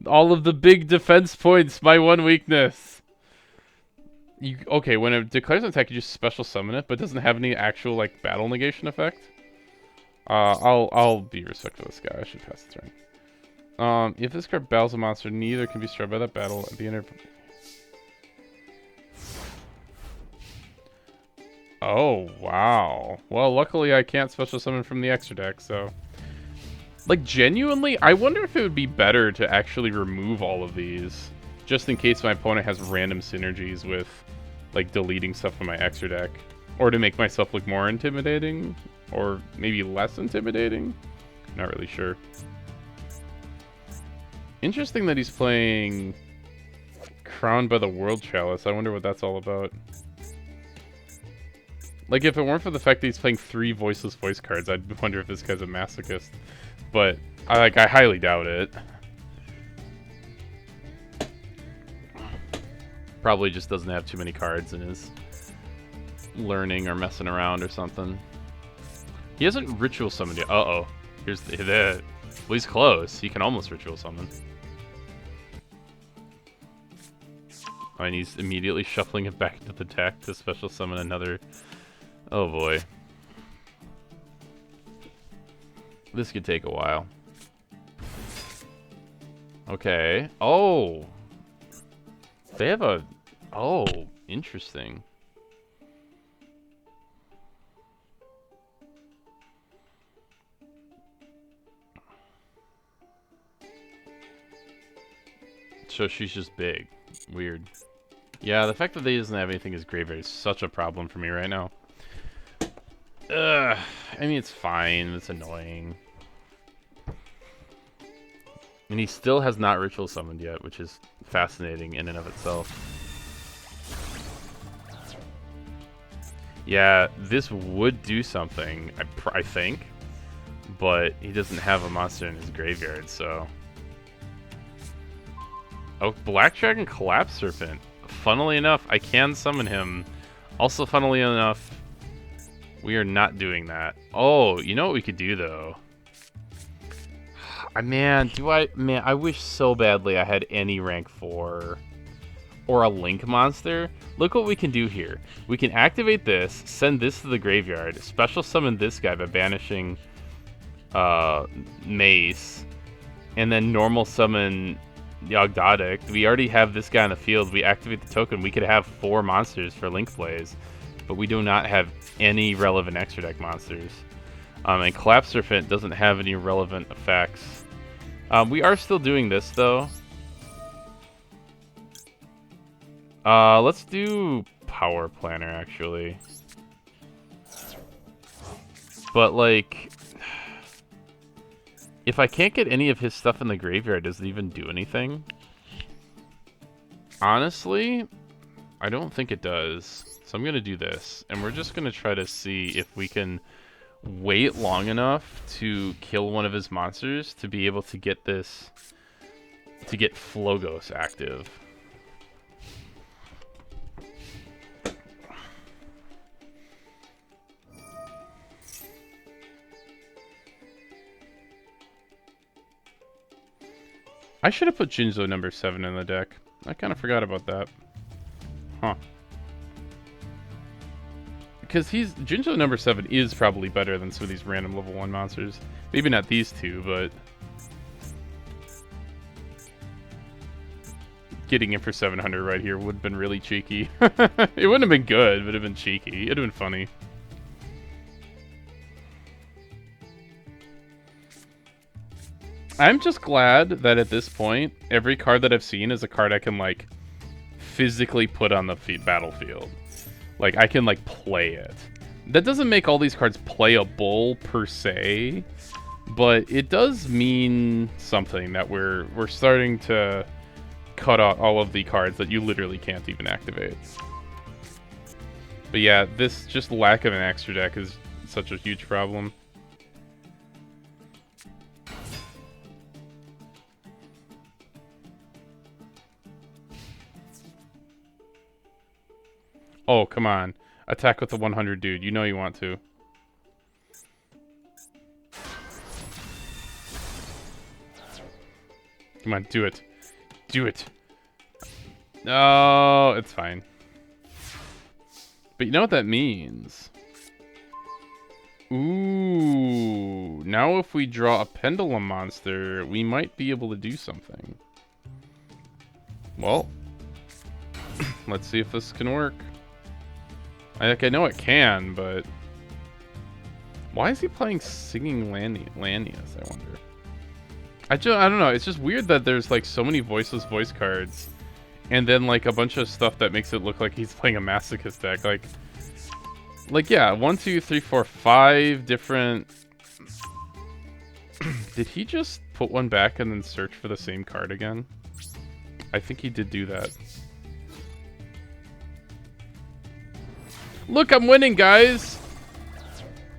All of the big defense points, my one weakness. Okay, when it declares an attack, you just special summon it, but it doesn't have any actual, like, battle negation effect. I'll be respectful of this guy. I should pass the turn. If this card battles a monster, neither can be struck by that battle at the end of... Oh, wow. Well, luckily I can't special summon from the extra deck, so... Like, genuinely, I wonder if it would be better to actually remove all of these, just in case my opponent has random synergies with, like, deleting stuff from my extra deck, or to make myself look more intimidating, or maybe less intimidating. Not really sure. Interesting that he's playing Crowned by the World Chalice. I wonder what that's all about. Like, if it weren't for the fact that he's playing 3 voiceless voice cards, I'd wonder if this guy's a masochist. But I highly doubt it. Probably just doesn't have too many cards and is learning or messing around or something. He hasn't ritual summoned yet. Uh-oh. Here's the... Well, he's close. He can almost ritual summon. Oh, and he's immediately shuffling it back into the deck to special summon another... Oh boy. This could take a while. Okay. Oh! They have a... Oh, interesting. So she's just big. Weird. Yeah, the fact that they doesn't have anything as graveyard is such a problem for me right now. Ugh. I mean, it's fine. It's annoying. And he still has not ritual summoned yet, which is fascinating in and of itself. Yeah, this would do something, I think. But he doesn't have a monster in his graveyard, so... Oh, Black Dragon Collapse Serpent. Funnily enough, I can summon him. Also, funnily enough, we are not doing that. Oh, you know what we could do, though? Man, I wish so badly I had any rank 4 or a Link monster. Look what we can do here. We can activate this, send this to the graveyard, special summon this guy by banishing Mace, and then normal summon Yogg-Sothoth. We already have this guy on the field. We activate the token. We could have 4 monsters for Link plays, but we do not have any relevant extra deck monsters. And Collapse Serpent doesn't have any relevant effects. We are still doing this, though. Let's do Power Planner, actually. But, like... If I can't get any of his stuff in the graveyard, does it even do anything? Honestly, I don't think it does. So I'm going to do this. And we're just going to try to see if we can wait long enough to kill one of his monsters to be able to get this... to get Flogos active. I should have put Jinzo number 7 in the deck. I kind of forgot about that. Huh. Because Jinzo number 7 is probably better than some of these random level 1 monsters. Maybe not these two, but... Getting him for 700 right here would have been really cheeky. It wouldn't have been good, but it would have been cheeky. It would have been funny. I'm just glad that at this point, every card that I've seen is a card I can, like, physically put on the battlefield. Like, I can, like, play it. That doesn't make all these cards playable, per se, but it does mean something that we're starting to cut out all of the cards that you literally can't even activate. But yeah, this just lack of an extra deck is such a huge problem. Oh, come on. Attack with the 100, dude. You know you want to. Come on, do it. Do it. No, it's fine. But you know what that means? Ooh. Now if we draw a Pendulum monster, we might be able to do something. Well. Let's see if this can work. I know it can, but... Why is he playing Singing Lanius, I wonder? I don't know. It's just weird that there's, like, so many voiceless voice cards. And then, like, a bunch of stuff that makes it look like he's playing a Masochist deck. Like, yeah, 1, 2, 3, 4, 5 different... Did he just put one back and then search for the same card again? I think he did do that. Look, I'm winning, guys!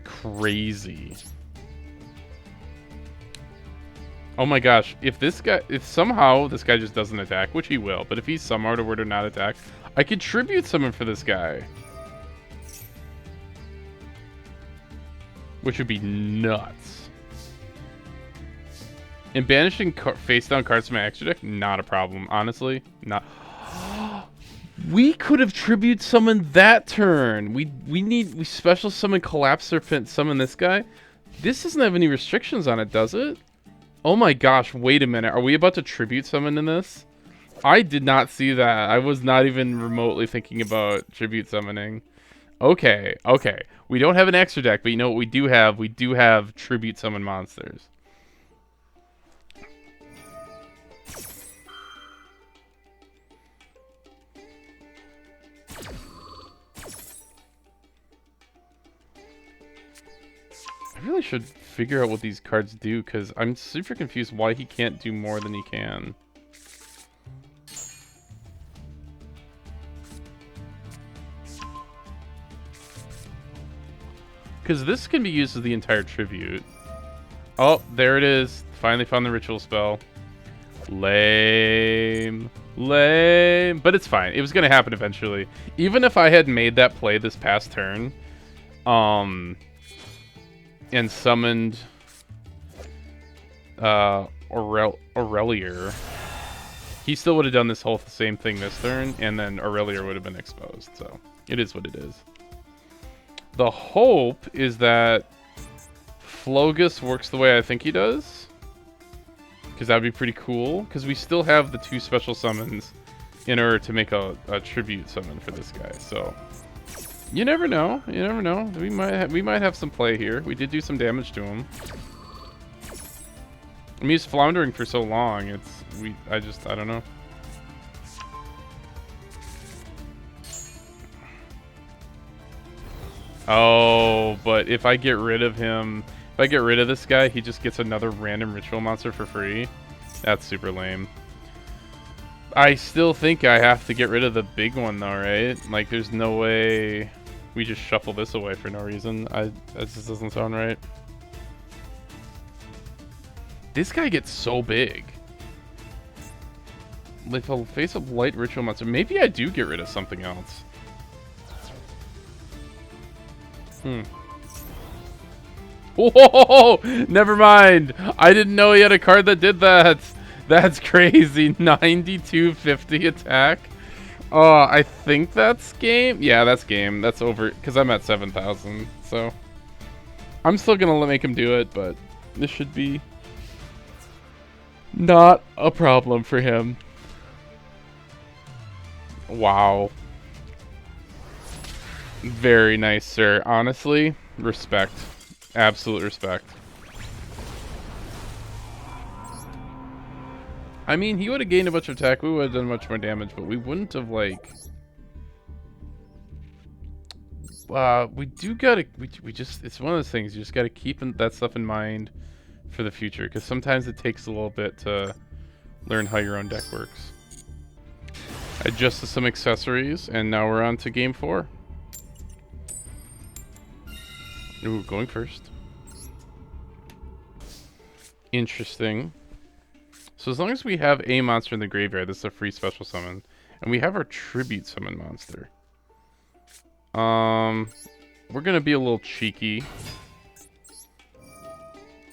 Crazy. Oh my gosh, if somehow this guy just doesn't attack, which he will, but if he's somehow were to not attack, I could tribute summon for this guy. Which would be nuts. And banishing face down cards from my extra deck, not a problem, honestly. Not. We could have tribute summoned that turn. We special summon Collapse Serpent, summon this guy. This doesn't have any restrictions on it, does it? Oh my gosh, wait a minute. Are we about to tribute summon in this? I did not see that. I was not even remotely thinking about tribute summoning. Okay, okay. We don't have an extra deck, but you know what we do have? We do have tribute summon monsters. I really should figure out what these cards do, because I'm super confused why he can't do more than he can. Because this can be used as the entire tribute. Oh, there it is. Finally found the ritual spell. Lame. Lame. But it's fine. It was going to happen eventually. Even if I had made that play this past turn, and summoned Aurelier, he still would have done this whole same thing this turn, and then Aurelier would have been exposed. So it is what it is. The hope is that Flogus works the way I think he does, because that'd be pretty cool, because we still have the 2 special summons in order to make a tribute summon for this guy. So you never know. You never know. We might have some play here. We did do some damage to him. I mean, he's floundering for so long. I don't know. Oh, but if I get rid of him, if I get rid of this guy, he just gets another random ritual monster for free. That's super lame. I still think I have to get rid of the big one though, right? Like, there's no way we just shuffle this away for no reason. That just doesn't sound right. This guy gets so big. If I'll face up light ritual monster, maybe I do get rid of something else. Whoa! Never mind. I didn't know he had a card that did that. That's crazy. 9250 attack. I think that's game. Yeah, that's game. That's over because I'm at 7,000. So I'm still gonna make him do it, but this should be not a problem for him. Wow. Very nice, sir. Honestly, respect. Absolute respect. I mean, he would have gained a bunch of attack. We would have done much more damage, but we wouldn't have, like... we do gotta... We just... It's one of those things. You just gotta keep that stuff in mind for the future, because sometimes it takes a little bit to learn how your own deck works. Adjusted some accessories, and now we're on to game 4. Ooh, going first. Interesting. So as long as we have a monster in the graveyard, this is a free special summon. And we have our tribute summon monster. We're gonna be a little cheeky.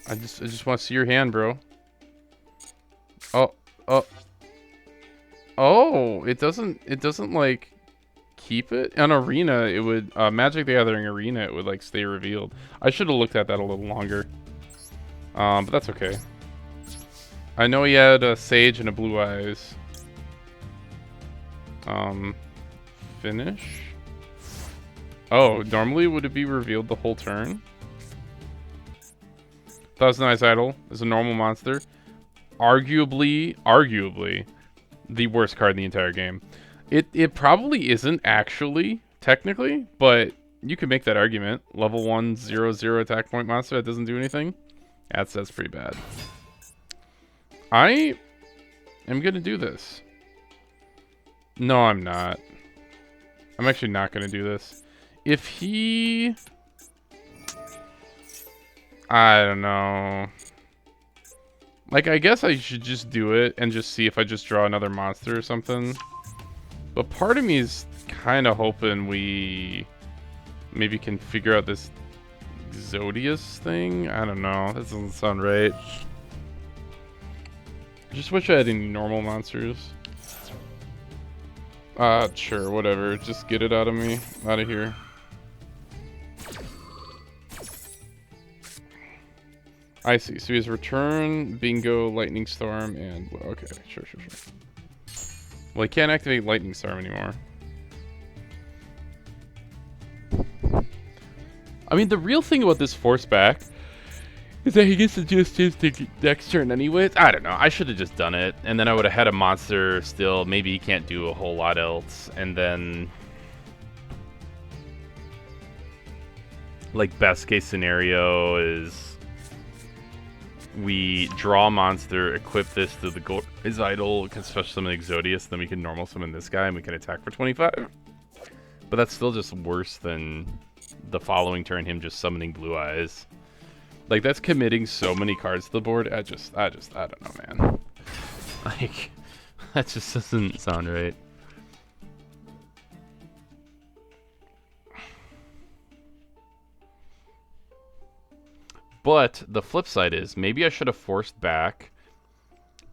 I just want to see your hand, bro. Oh, it doesn't like keep it. On Arena, it would Magic the Gathering Arena, it would like stay revealed. I should have looked at that a little longer. But that's okay. I know he had a Sage and a Blue Eyes. Finish. Oh, normally would it be revealed the whole turn? Thousand Eyes Idol is a normal monster. Arguably the worst card in the entire game. It probably isn't actually, technically, but you could make that argument. Level 1, 0/0 attack point monster that doesn't do anything. That's pretty bad. I am gonna do this. No, I'm not. I'm actually not gonna do this. If he... I don't know. Like, I guess I should just do it and just see if I just draw another monster or something. But part of me is kind of hoping we maybe can figure out this Zodius thing. I don't know. That doesn't sound right. I just wish I had any normal monsters. Sure, whatever. Just get it out of me. Out of here. I see. So he has return, bingo, lightning storm, and okay, sure. Well, he can't activate lightning storm anymore. I mean, the real thing about this force back is that he gets to just his next turn anyways. I don't know. I should have just done it, and then I would have had a monster still. Maybe he can't do a whole lot else, and then, like, best case scenario is we draw a monster, equip this to his idol, can special summon Exodius, then we can normal summon this guy, and we can attack for 25. But that's still just worse than the following turn him just summoning Blue Eyes. Like, that's committing so many cards to the board. I don't know, man. Like, that just doesn't sound right. But the flip side is, maybe I should have forced back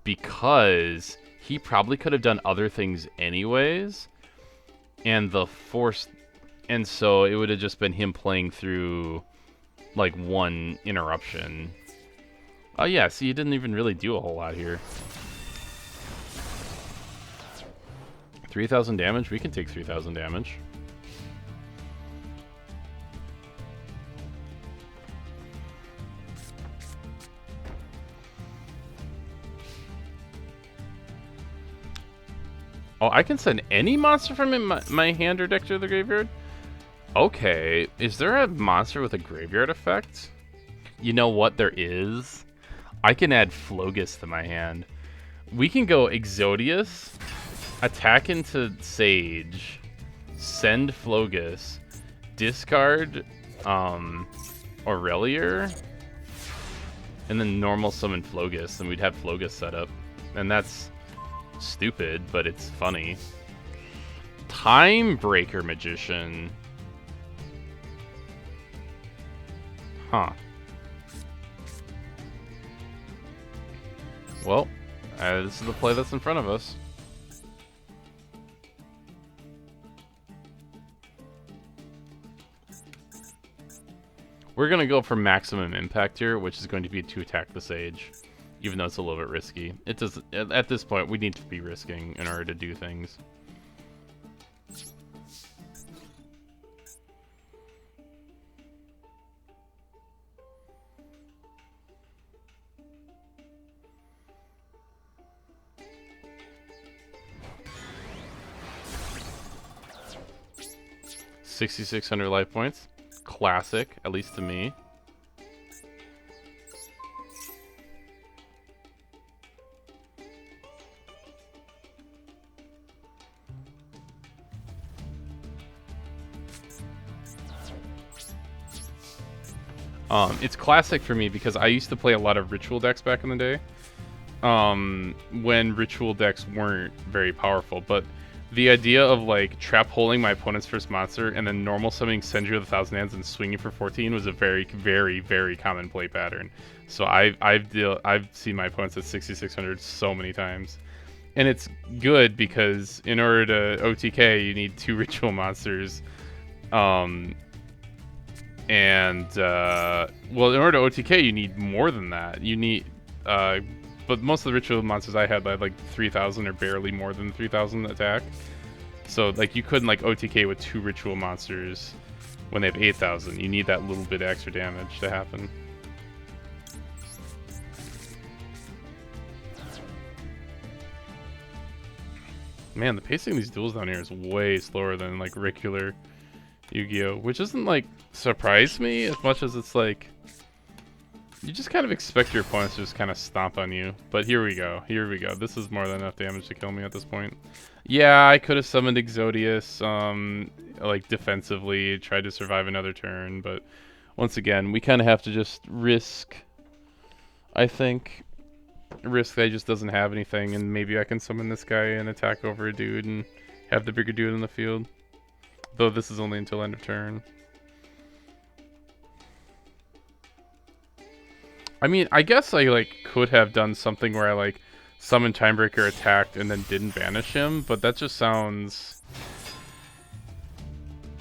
because he probably could have done other things anyways. And so it would have just been him playing through like one interruption. Oh yeah, see, he didn't even really do a whole lot here. 3,000 damage? We can take 3,000 damage. Oh, I can send any monster from my hand or deck to the graveyard? Okay, is there a monster with a graveyard effect? You know what, there is. I can add Flogus to my hand. We can go Exodius, attack into Sage, send Flogus, discard Aurelier, and then normal summon Flogus, and we'd have Flogus set up. And that's stupid, but it's funny. Timebreaker Magician. Huh. Well, this is the play that's in front of us. We're going to go for maximum impact here, which is going to be to attack the Sage. Even though it's a little bit risky. It does. At this point, we need to be risking in order to do things. $6,600 life points. Classic, at least to me. It's classic for me because I used to play a lot of ritual decks back in the day. When ritual decks weren't very powerful, but the idea of like trap holding my opponent's first monster and then normal summoning Sendry of the Thousand Hands and swinging for 14 was a very, very, very common play pattern. So I've seen my opponents at 6,600 so many times, and it's good because in order to OTK you need 2 ritual monsters. Well, in order to OTK, you need more than that. You need, but most of the ritual monsters I had like 3,000 or barely more than 3,000 attack. So like you couldn't like OTK with 2 ritual monsters when they have 8,000. You need that little bit of extra damage to happen. Man, the pacing of these duels down here is way slower than like regular Yu-Gi-Oh, which doesn't like surprise me as much as it's like you just kind of expect your opponents to just kind of stomp on you. But here we go. This is more than enough damage to kill me at this point. Yeah, I could have summoned Exodius like defensively, tried to survive another turn, but once again, we kind of have to just risk, I think. Risk that he just doesn't have anything, and maybe I can summon this guy and attack over a dude and have the bigger dude in the field. Though this is only until end of turn. I mean, I guess I like could have done something where I like summoned Timebreaker, attacked, and then didn't banish him, but that just sounds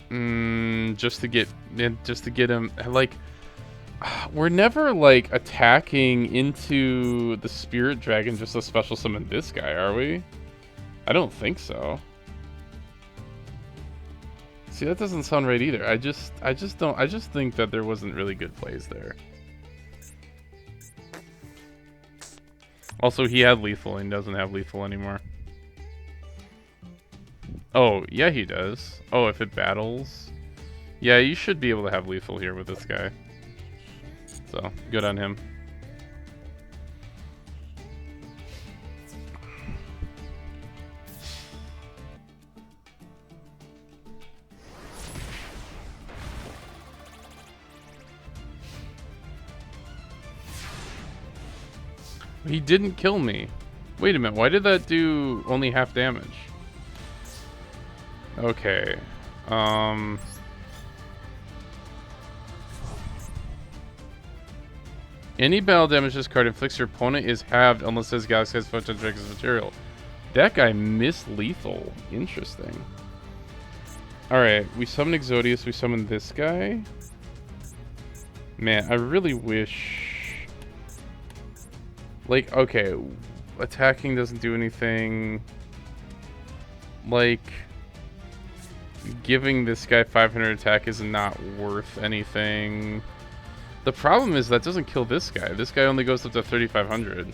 just to get him like We're never, like, attacking into the Spirit Dragon just to special summon this guy, are we? I don't think so. See, that doesn't sound right either. I just think that there wasn't really good plays there. Also, he had lethal and doesn't have lethal anymore. Oh, yeah, he does. Oh, if it battles. Yeah, you should be able to have lethal here with this guy. So, good on him. He didn't kill me. Wait a minute, why did that do only half damage? Okay. Any battle damage this card inflicts your opponent is halved unless his Galaxy has Photon Dragon's material. That guy missed lethal. Interesting. Alright, we summon Exodius, we summon this guy. Man, I really wish... Like, okay, attacking doesn't do anything. Like, giving this guy 500 attack is not worth anything. The problem is that doesn't kill this guy. This guy only goes up to 3,500.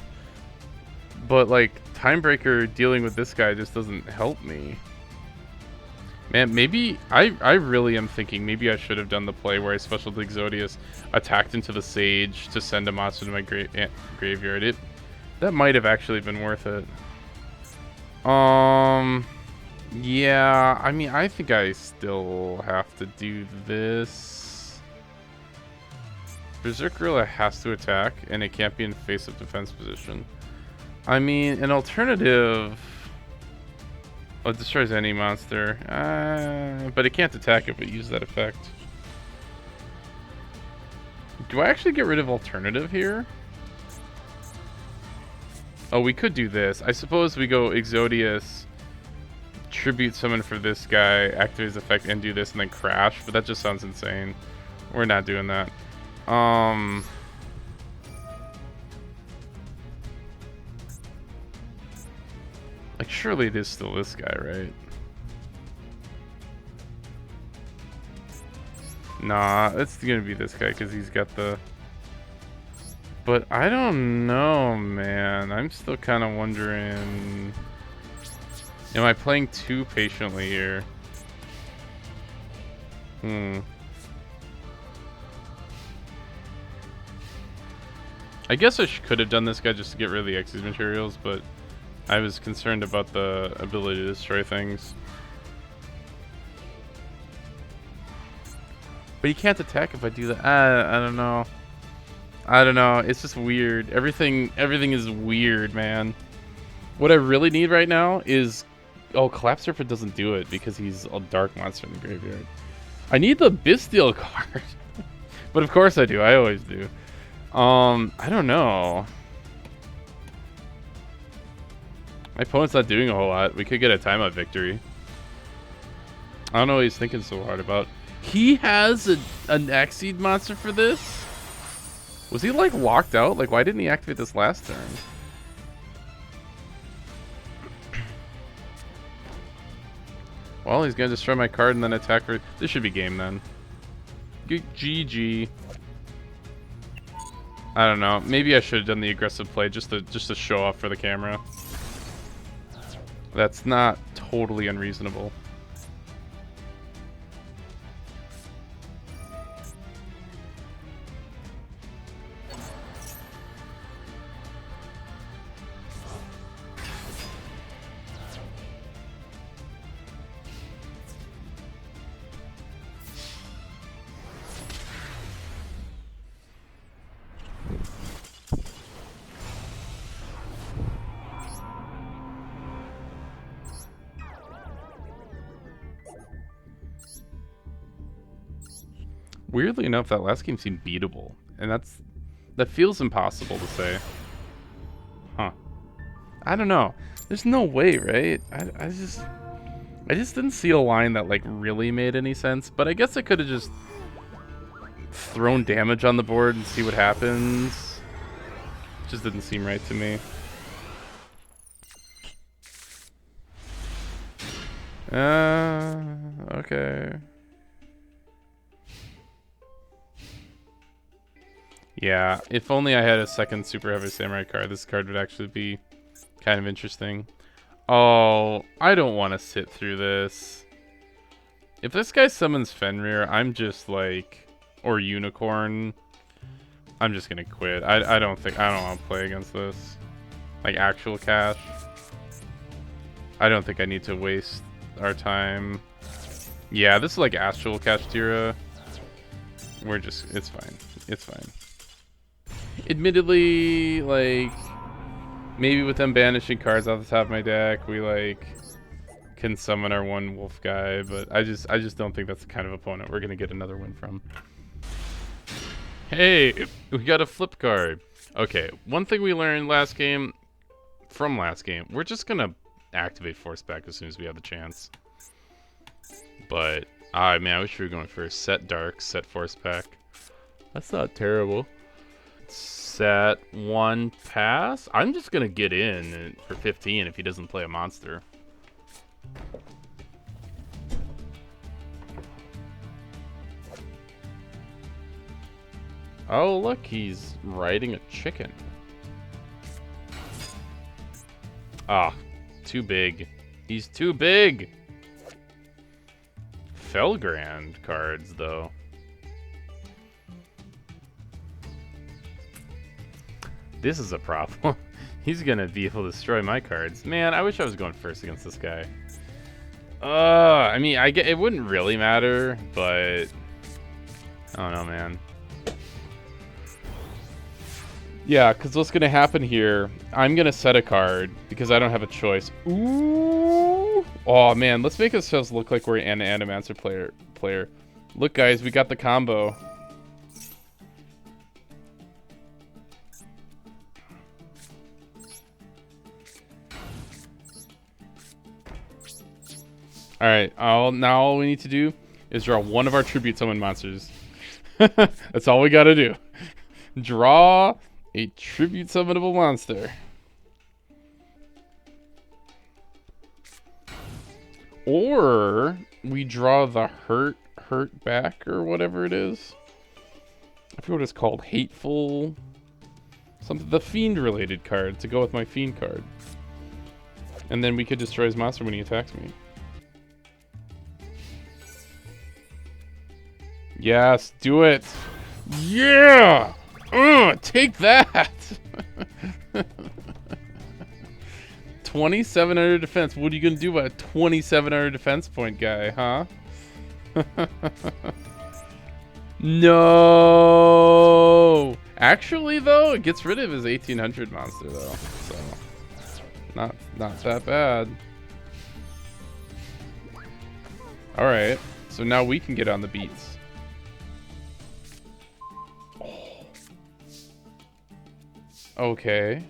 But, like, Timebreaker dealing with this guy just doesn't help me. Man, maybe... I really am thinking maybe I should have done the play where I specialed Exodius, attacked into the Sage to send a monster to my graveyard. That might have actually been worth it. Yeah, I mean, I think I still have to do this. Berserk Gorilla has to attack, and it can't be in face-up defense position. I mean, an alternative... Oh, it destroys any monster. But it can't attack it, but use that effect. Do I actually get rid of alternative here? Oh, we could do this. I suppose we go Exodius, tribute summon for this guy, activate his effect, and do this, and then crash. But that just sounds insane. We're not doing that. Like, surely it is still this guy, right? Nah, it's gonna be this guy because he's got the... But I don't know, man. I'm still kind of wondering... Am I playing too patiently here? I guess I could have done this guy just to get rid of the Xyz materials, but I was concerned about the ability to destroy things. But he can't attack if I do that. I don't know. I don't know. It's just weird. Everything is weird, man. What I really need right now is... Oh, Collapse Surfer doesn't do it because he's a dark monster in the graveyard. I need the Bisteel card. But of course I do. I always do. I don't know. My opponent's not doing a whole lot. We could get a timeout victory. I don't know what he's thinking so hard about. He has an Xyz monster for this? Was he, like, locked out? Like, why didn't he activate this last turn? Well, he's gonna destroy my card and then attack for... This should be game, then. GG. I don't know. Maybe I should have done the aggressive play just to show off for the camera. That's not totally unreasonable. Weirdly enough, that last game seemed beatable, and that feels impossible to say. Huh. I don't know. There's no way, right? I just didn't see a line that, like, really made any sense, but I guess I could have just thrown damage on the board and see what happens. Just didn't seem right to me. Okay. Yeah, if only I had a second Super Heavy Samurai card, this card would actually be kind of interesting. Oh, I don't want to sit through this. If this guy summons Fenrir, I'm just like... Or Unicorn. I'm just gonna quit. I don't want to play against this. Like, actual cash. I don't think I need to waste our time. Yeah, this is like Astral Kashtira. We're just... It's fine. It's fine. Admittedly, like... Maybe with them banishing cards off the top of my deck, we, like... can summon our one wolf guy, but I just don't think that's the kind of opponent we're gonna get another win from. Hey, we got a flip card. Okay, one thing we learned last game, we're just gonna activate Force Back as soon as we have the chance. But, man, I wish we were going for set Dark, set Force Back. That's not terrible. Set 1 pass. I'm just gonna get in for 15 if he doesn't play a monster. Oh, look, he's riding a chicken. Ah, too big. He's too big. Felgrand cards, though. This is a problem. He's gonna be able to destroy my cards. Man, I wish I was going first against this guy. I mean, it wouldn't really matter, but I don't know, man. Yeah, because what's going to happen here, I'm going to set a card because I don't have a choice. Ooh! Oh, man, let's make ourselves look like we're an Animancer player. Look, guys, we got the combo. Alright, now all we need to do is draw one of our Tribute Summon monsters. That's all we gotta do. Draw a Tribute Summonable monster. Or we draw the hurt back or whatever it is. I forget what it's called. Hateful. Something. The Fiend related card to go with my Fiend card. And then we could destroy his monster when he attacks me. Yes, do it. Yeah! Take that! 2700 defense. What are you gonna do about a 2700 defense point guy, huh? No! Actually, though, it gets rid of his 1800 monster, though. So, not that bad. Alright, so now we can get on the beats. Okay.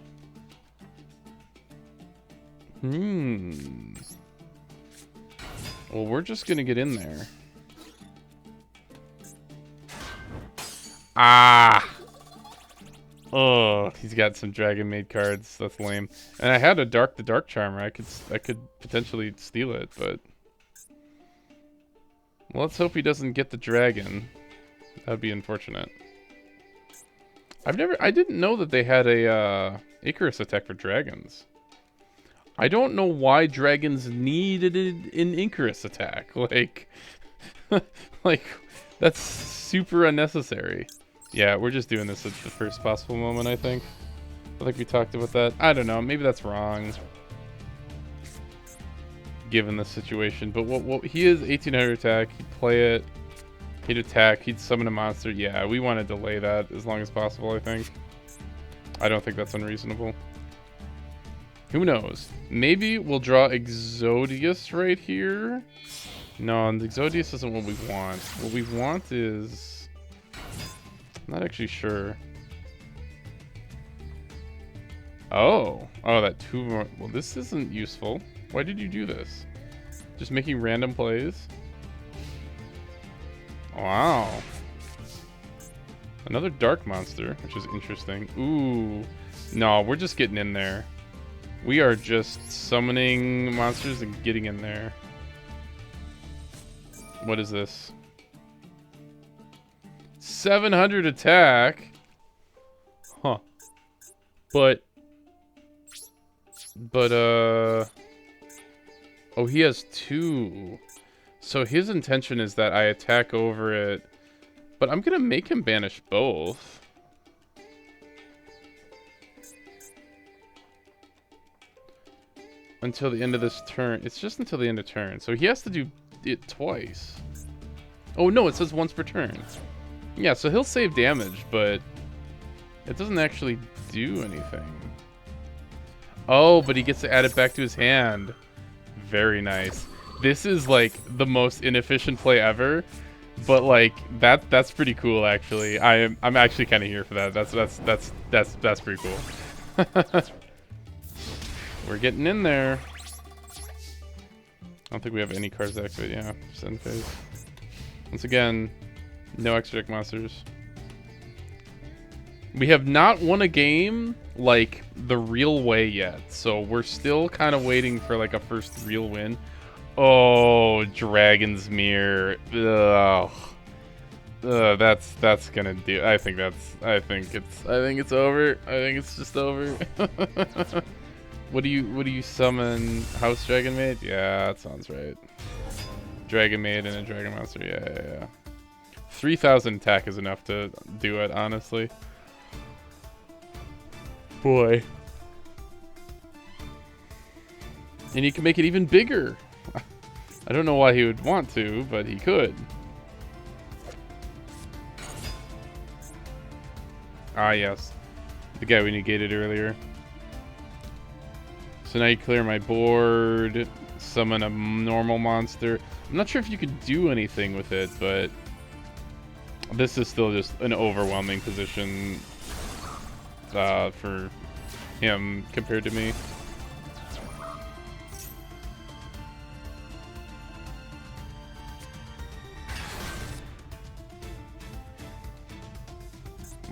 Well, we're just gonna get in there. Ah! Oh, he's got some Dragon Maid cards. That's lame. And I had a the Dark Charmer. I could potentially steal it, but well, let's hope he doesn't get the dragon. That'd be unfortunate. I didn't know that they had a Icarus attack for dragons. I don't know why dragons needed an Icarus attack. Like, like that's super unnecessary. Yeah, we're just doing this at the first possible moment, I think. I think we talked about that. I don't know. Maybe that's wrong, given the situation. But what he is 1800 attack. He'd play it. He'd attack. He'd summon a monster. Yeah, we want to delay that as long as possible, I think. I don't think that's unreasonable. Who knows? Maybe we'll draw Exodius right here. No, and Exodius isn't what we want. What we want is... I'm not actually sure. Oh, that 2 more. Well, this isn't useful. Why did you do this? Just making random plays? Wow. Another dark monster, which is interesting. Ooh. No, we're just getting in there. We are just summoning monsters and getting in there. What is this? 700 attack? Huh. But, oh, he has 2. So his intention is that I attack over it. But I'm gonna make him banish both. Until the end of this turn. It's just until the end of turn. So he has to do it twice. Oh no, it says once per turn. Yeah, so he'll save damage, but it doesn't actually do anything. Oh, but he gets to add it back to his hand. Very nice. This is like the most inefficient play ever, but like that's pretty cool actually. I'm actually kind of here for that. That's pretty cool. We're getting in there. I don't think we have any cards to activate. Yeah, send phase. Once again, no extra deck monsters. We have not won a game like the real way yet, so we're still kind of waiting for like a first real win. Oh, Dragon's Mirror. Ugh. That's gonna do. I think it's over. I think it's just over. What do you summon? House Dragon Maid? Yeah, that sounds right. Dragon Maid and a Dragon Monster. Yeah. 3,000 attack is enough to do it, honestly. Boy. And you can make it even bigger. I don't know why he would want to, but he could. Ah, yes. The guy we negated earlier. So now you clear my board, summon a normal monster. I'm not sure if you could do anything with it, but this is still just an overwhelming position for him compared to me.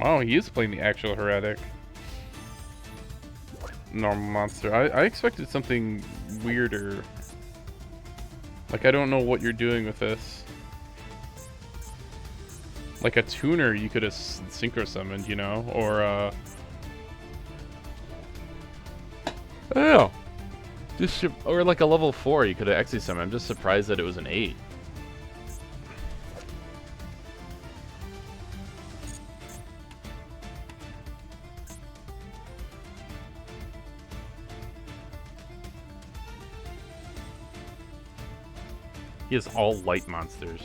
Oh, he is playing the actual Heretic. Normal monster. I expected something weirder. Like, I don't know what you're doing with this. Like a tuner you could have synchro summoned, you know? Or, I don't know. Or like a level 4 you could have Exy summoned. I'm just surprised that it was an 8. He has all light monsters.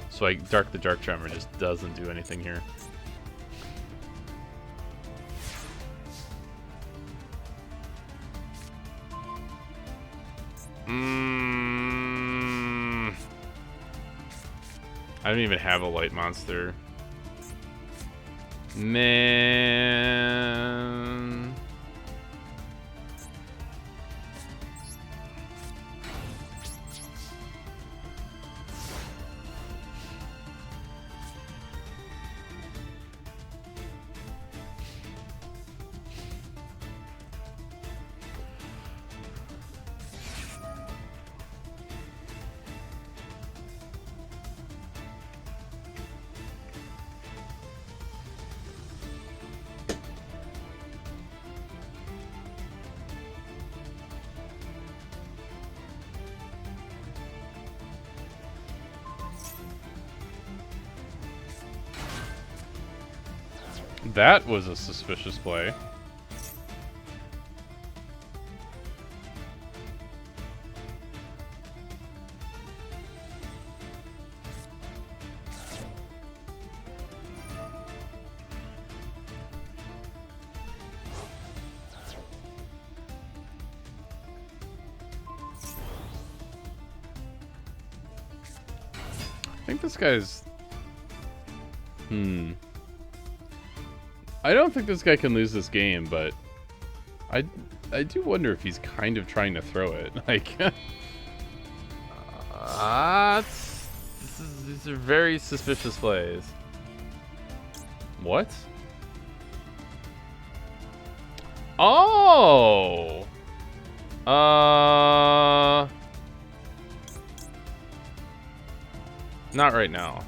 So like the Dark Tremor just doesn't do anything here. I don't even have a light monster. Man. That was a suspicious play. I think this guy's... I don't think this guy can lose this game, but I do wonder if he's kind of trying to throw it. Like, these are very suspicious plays. What? Oh! Not right now.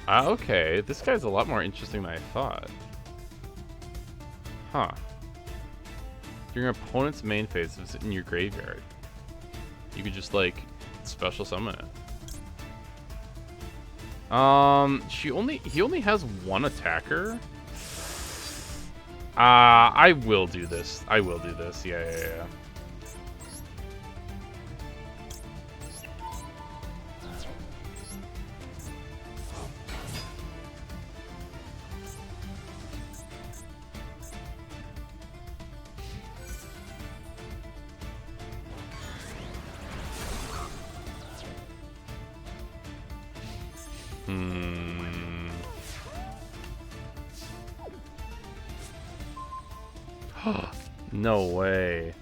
Okay, this guy's a lot more interesting than I thought. Huh. During your opponent's main phase, if it's in your graveyard, you could just, like, special summon it. He only has one attacker? I will do this. I will do this. Yeah. No way.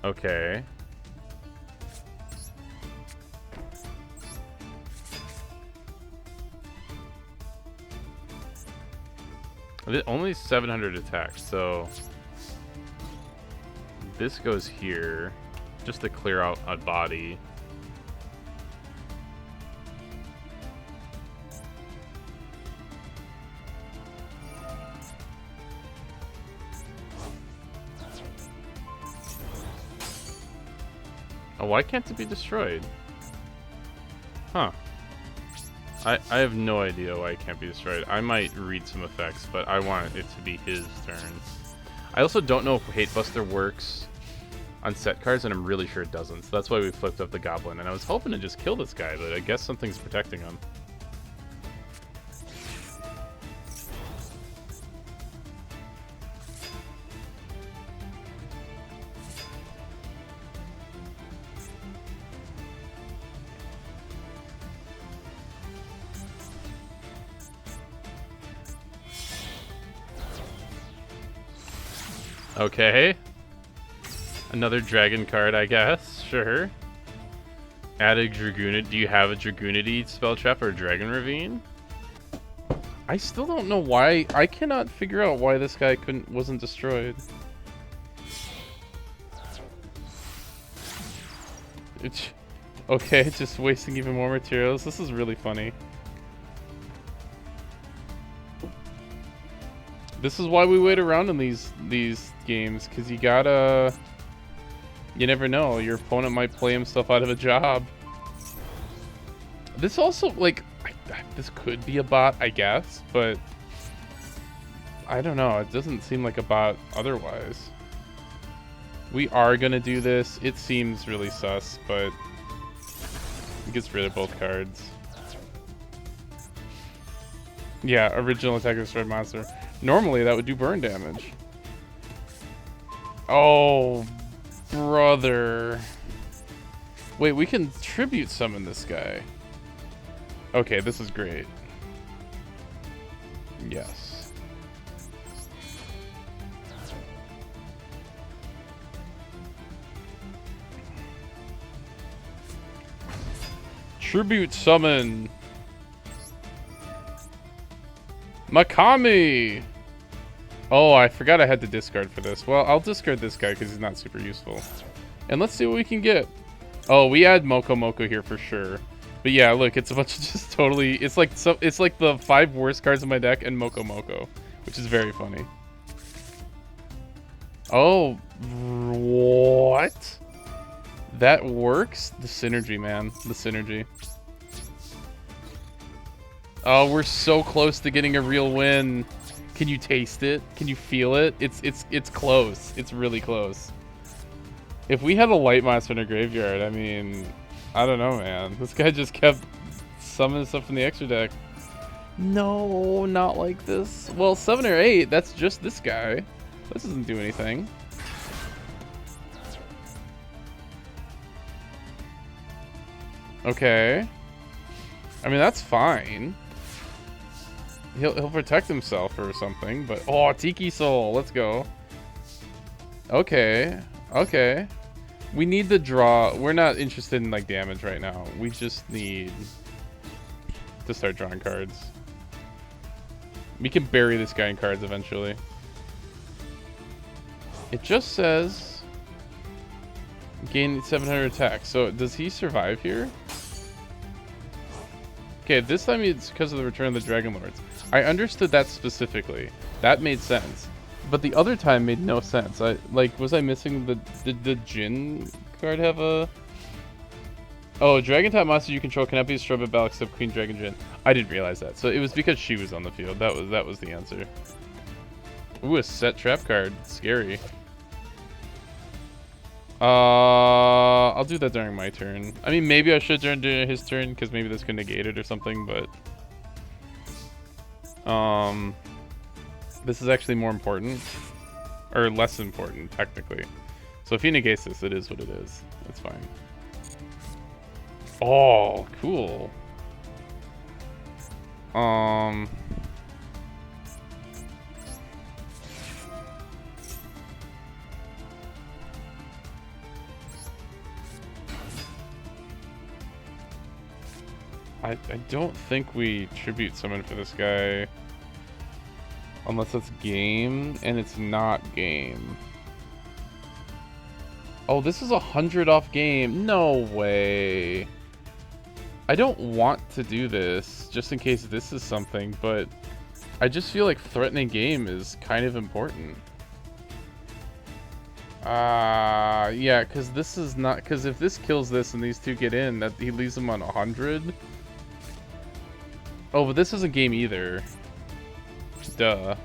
Okay. Only 700 attacks, so this goes here just to clear out a body. Oh, why can't it be destroyed? Huh. I have no idea why it can't be destroyed. I might read some effects, but I want it to be his turn. I also don't know if Hate Buster works on set cards, and I'm really sure it doesn't. So that's why we flipped up the Goblin. And I was hoping to just kill this guy, but I guess something's protecting him. Okay. Another dragon card, I guess. Sure. Add a Dragoonid. Do you have a Dragoonid spell trap or a Dragon Ravine? I still don't know why. I cannot figure out why this guy wasn't destroyed. Okay, just wasting even more materials. This is really funny. This is why we wait around in these games, because you gotta... You never know. Your opponent might play himself out of a job. This also, like... this could be a bot, I guess, but... I don't know. It doesn't seem like a bot otherwise. We are gonna do this. It seems really sus, but... It gets rid of both cards. Yeah, original attack destroyed monster. Normally, that would do burn damage. Oh, brother. Wait, we can tribute summon this guy. Okay, this is great. Yes. Tribute summon. Makami! Oh, I forgot I had to discard for this. Well, I'll discard this guy because he's not super useful. And let's see what we can get. Oh, we add Moko here for sure. But yeah, look, it's a bunch of just totally... It's like the 5 worst cards in my deck and Moko, which is very funny. Oh, what? That works? The synergy, man. The synergy. Oh, we're so close to getting a real win. Can you taste it? Can you feel it? It's close. It's really close. If we had a light monster in a graveyard, I mean, I don't know, man. This guy just kept summoning stuff from the extra deck. No, not like this. Well, 7 or 8, that's just this guy. This doesn't do anything. Okay. I mean, that's fine. He'll protect himself or something, but... Oh, Tiki Soul, let's go. Okay. Okay. We need the draw. We're not interested in like damage right now. We just need to start drawing cards. We can bury this guy in cards eventually. It just says gain 700 attack. So does he survive here? Okay, this time it's because of the return of the Dragon Lords. I understood that specifically. That made sense. But the other time made no sense. Was I missing did the Jin card have a... Oh, Dragon type monster you control cannot be destroyed by battle except Queen Dragon Jin. I didn't realize that. So it was because she was on the field. That was the answer. Ooh, a set trap card. Scary. I'll do that during my turn. I mean, maybe I should during his turn because maybe this could negate it or something, but this is actually more important, or less important technically. So if he negates this, it is what it is. That's fine. Oh, cool. I don't think we tribute summon for this guy. Unless it's game, and it's not game. Oh, this is 100 off game. No way. I don't want to do this, just in case this is something, but I just feel like threatening game is kind of important. Yeah, because this is not... Because if this kills this and these two get in, that he leaves them on 100... Oh, but this isn't game either. Duh.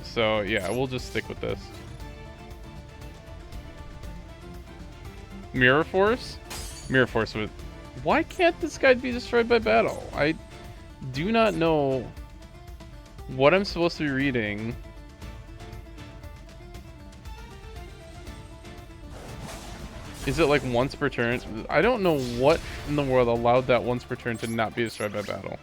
So, yeah, we'll just stick with this. Mirror Force? Mirror Force with... Why can't this guy be destroyed by battle? I do not know what I'm supposed to be reading. Is it like once per turn? I don't know what in the world allowed that once per turn to not be destroyed by battle.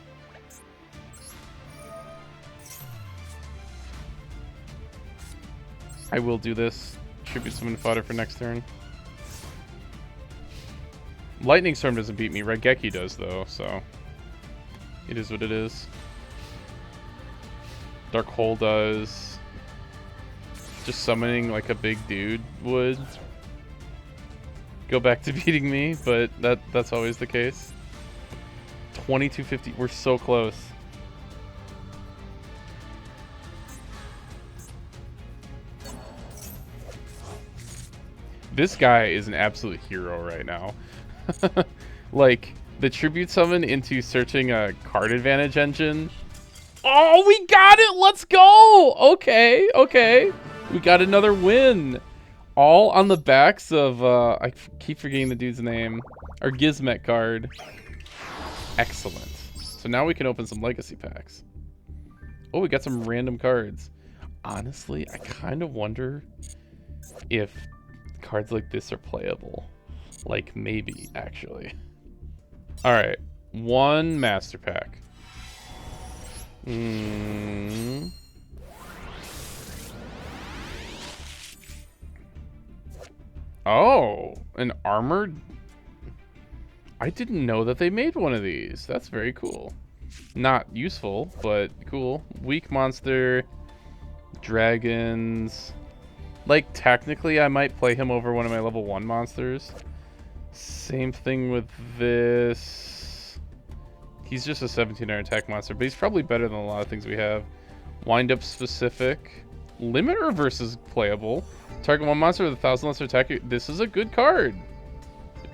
I will do this. Tribute summon fodder for next turn. Lightning Storm doesn't beat me. Raigeki does, though, so... It is what it is. Dark Hole does. Just summoning like a big dude would go back to beating me, but that's always the case. 2250. We're so close. This guy is an absolute hero right now. Like, the tribute summon into searching a card advantage engine. Oh, we got it! Let's go! Okay, okay. We got another win. All on the backs of, I keep forgetting the dude's name. Our Gizmet card. Excellent. So now we can open some legacy packs. Oh, we got some random cards. Honestly, I kind of wonder if cards like this are playable. Like, maybe, actually. Alright. One master pack. Oh, an armored... I didn't know that they made one of these. That's very cool. Not useful, but cool. Weak monster. Dragons. Like, technically, I might play him over one of my level 1 monsters. Same thing with this. He's just a 1700 attack monster, but he's probably better than a lot of things we have. Wind-up specific. Limit Reverse is playable. Target one monster with 1,000 lesser attack. This is a good card.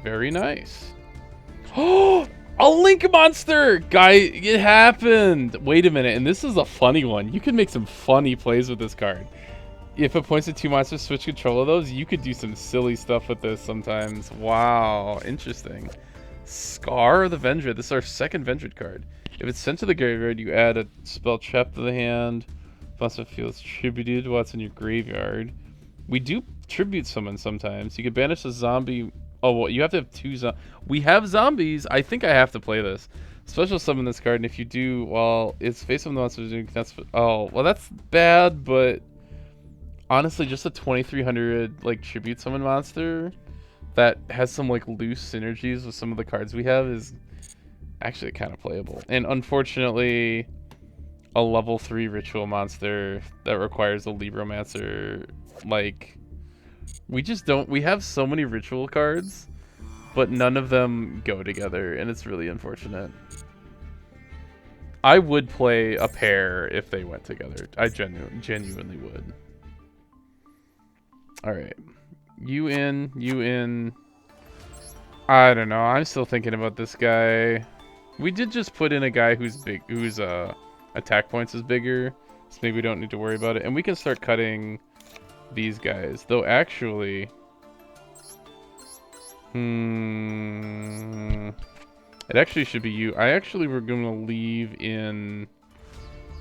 Very nice. Oh, a Link monster! Guy, it happened! Wait a minute, and this is a funny one. You can make some funny plays with this card. If it points to 2 monsters, switch control of those, you could do some silly stuff with this sometimes. Wow, interesting. Scar the Vendred. This is our second Vendred card. If it's sent to the graveyard, you add a spell trap to the hand. Monster feels tributed while it's in your graveyard. We do tribute summon sometimes. You can banish a zombie. Oh, well, you have to have 2 zombies. We have zombies. I think I have to play this. Special summon this card, and if you do, well, it's face of the monster. That's, oh, well, that's bad, but Honestly, just a 2300 like tribute summon monster that has some like loose synergies with some of the cards we have is actually kind of playable. And unfortunately, a level 3 ritual monster that requires a Libromancer, like, we just don't, we have so many ritual cards, but none of them go together, and it's really unfortunate. I would play a pair if they went together. I genuinely would. Alright. You in. I don't know. I'm still thinking about this guy. We did just put in a guy who's big, whose attack points is bigger, so maybe we don't need to worry about it. And we can start cutting these guys. Though actually... It actually should be you. I actually were going to leave in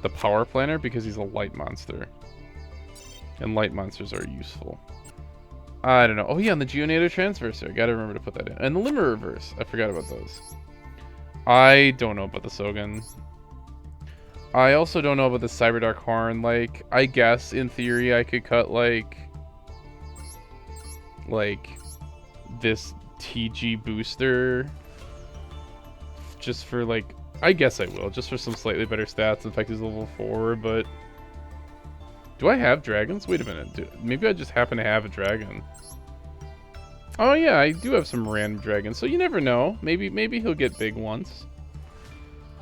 the power planner because he's a light monster. And light monsters are useful. I don't know. Oh yeah, and the Geonator Transverser. Gotta remember to put that in. And the Limmer Reverse. I forgot about those. I don't know about the Sogen. I also don't know about the Cyberdark Horn. Like, I guess, in theory, I could cut, like this TG booster. Just for, like... I guess I will. Just for some slightly better stats. In fact, he's level 4, but... Do I have dragons? Wait a minute. Maybe I just happen to have a dragon. Oh yeah, I do have some random dragons, so you never know. Maybe he'll get big once.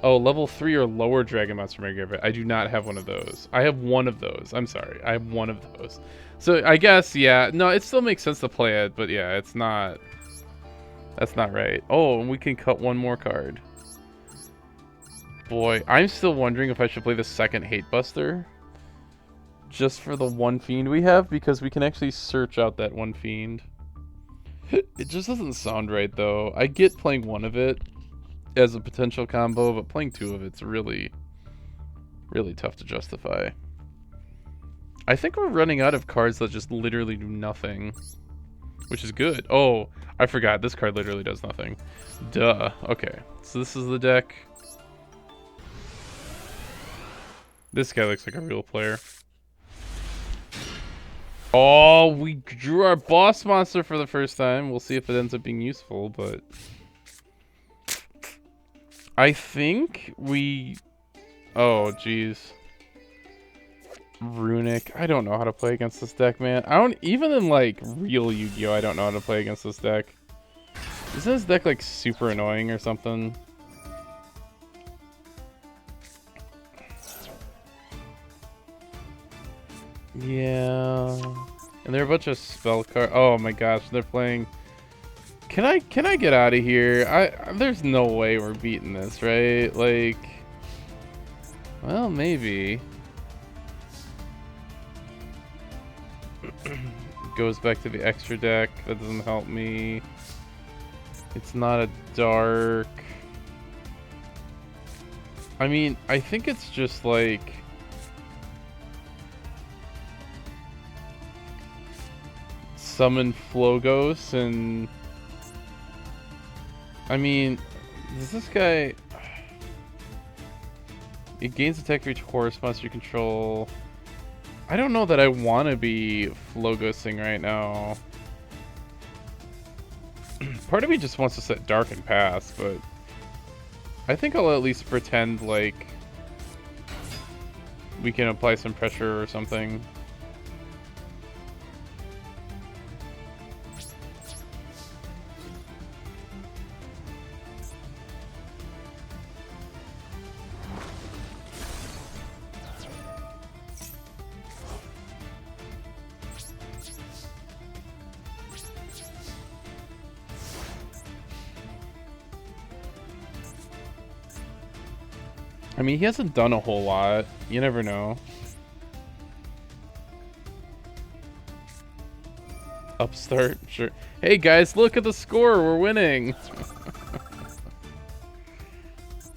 Oh, level 3 or lower dragon monster mega. I do not have one of those. I have one of those. I'm sorry. I have one of those. So I guess, yeah. No, it still makes sense to play it, but yeah, it's not... That's not right. Oh, and we can cut one more card. Boy, I'm still wondering if I should play the second Hate Buster. Just for the one fiend we have, because we can actually search out that one fiend. It just doesn't sound right, though. I get playing one of it as a potential combo, but playing two of it's really, really tough to justify. I think we're running out of cards that just literally do nothing, which is good. Oh, I forgot. This card literally does nothing. Duh. Okay, so this is the deck. This guy looks like a real player. Oh, we drew our boss monster for the first time. We'll see if it ends up being useful, but... I think we... Oh, jeez. Runic. I don't know how to play against this deck, man. I don't... Even in, like, real Yu-Gi-Oh! I don't know how to play against this deck. Isn't this deck, like, super annoying or something? Yeah, and they're a bunch of spell cards. Oh my gosh, they're playing. Can I get out of here? There's no way we're beating this, right? Like, well, maybe. Goes back to the extra deck. That doesn't help me. It's not a dark. I mean, I think it's just like. Summon Flogos and... I mean, does this guy... It gains attack for each horse monster you control. I don't know that I want to be Flogosing right now. Part of me just wants to set Dark and pass, but... I think I'll at least pretend like... we can apply some pressure or something. I mean, he hasn't done a whole lot. You never know. Upstart, sure. Hey guys, look at the score. We're winning.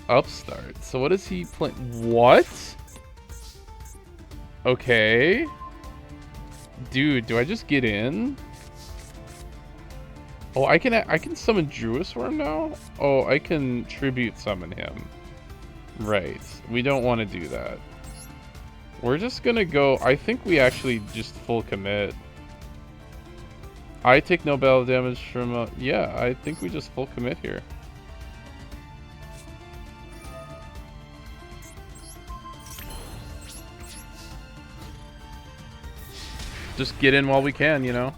Upstart. So what is he playing? What? Okay. Dude, do I just get in? Oh, I can summon Druisworm now? Oh, I can tribute summon him. Right. We don't want to do that. We're just gonna go... I think we actually just full commit. I take no battle damage from... yeah, I think we just full commit here. Just get in while we can, you know?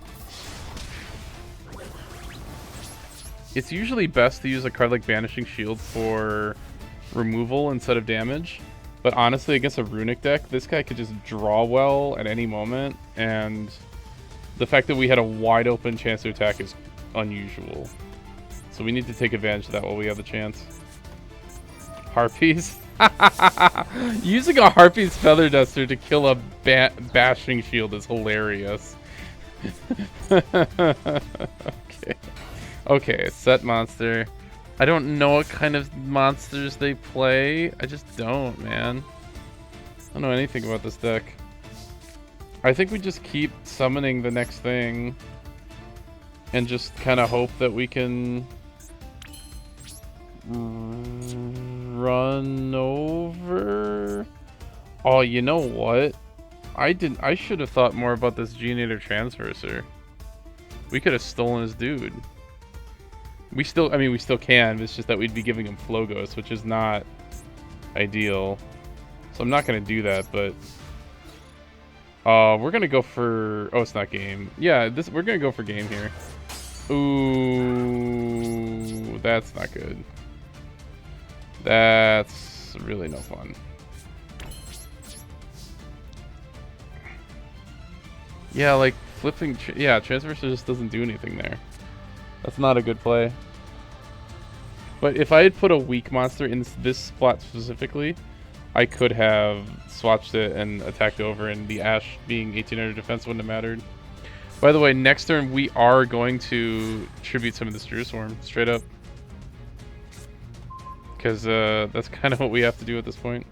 It's usually best to use a card like Banishing Shield for removal instead of damage. But honestly, against a Runic deck, this guy could just draw well at any moment, and the fact that we had a wide open chance to attack is unusual. So we need to take advantage of that while we have the chance. Harpies? Using a Harpies Feather Duster to kill a Bashing Shield is hilarious. Okay. Okay, set monster. I don't know what kind of monsters they play. I just don't, man. I don't know anything about this deck. I think we just keep summoning the next thing and just kind of hope that we can run over. Oh, you know what? I should have thought more about this Geonator Transverser. We could have stolen his dude. We still can. It's just that we'd be giving him Flogos, which is not ideal. So I'm not going to do that, but... we're going to go for... oh, it's not game. Yeah, we're going to go for game here. Ooh, that's not good. That's really no fun. Yeah, like, flipping... yeah, Transverser just doesn't do anything there. That's not a good play. But if I had put a weak monster in this spot specifically, I could have swatched it and attacked over, and the Ash being 1800 defense wouldn't have mattered. By the way, next turn we are going to tribute some of this Jerusalem, straight up. Because that's kind of what we have to do at this point.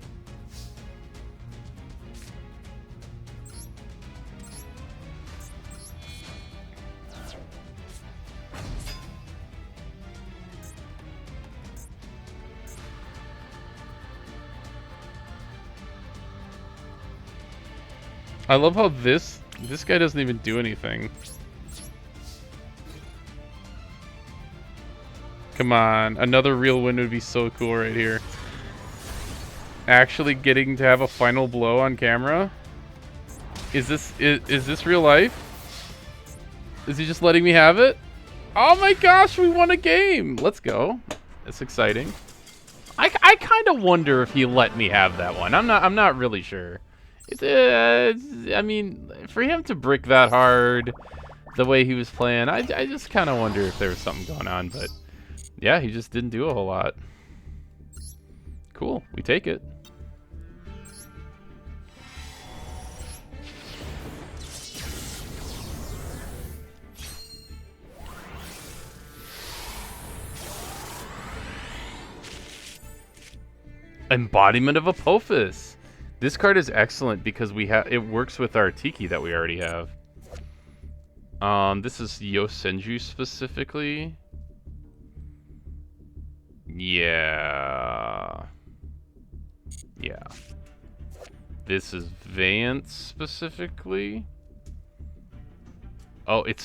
I love how this guy doesn't even do anything. Come on, another real win would be so cool right here. Actually getting to have a final blow on camera? Is this real life? Is he just letting me have it? Oh my gosh, we won a game! Let's go. It's exciting. I kind of wonder if he let me have that one. I'm not really sure. I mean, for him to brick that hard, the way he was playing, I just kind of wonder if there was something going on, but yeah, he just didn't do a whole lot. Cool, we take it. Embodiment of Apophis. This card is excellent because it works with our Tiki that we already have. This is Yosenju specifically. Yeah. Yeah. This is Vance specifically. Oh, it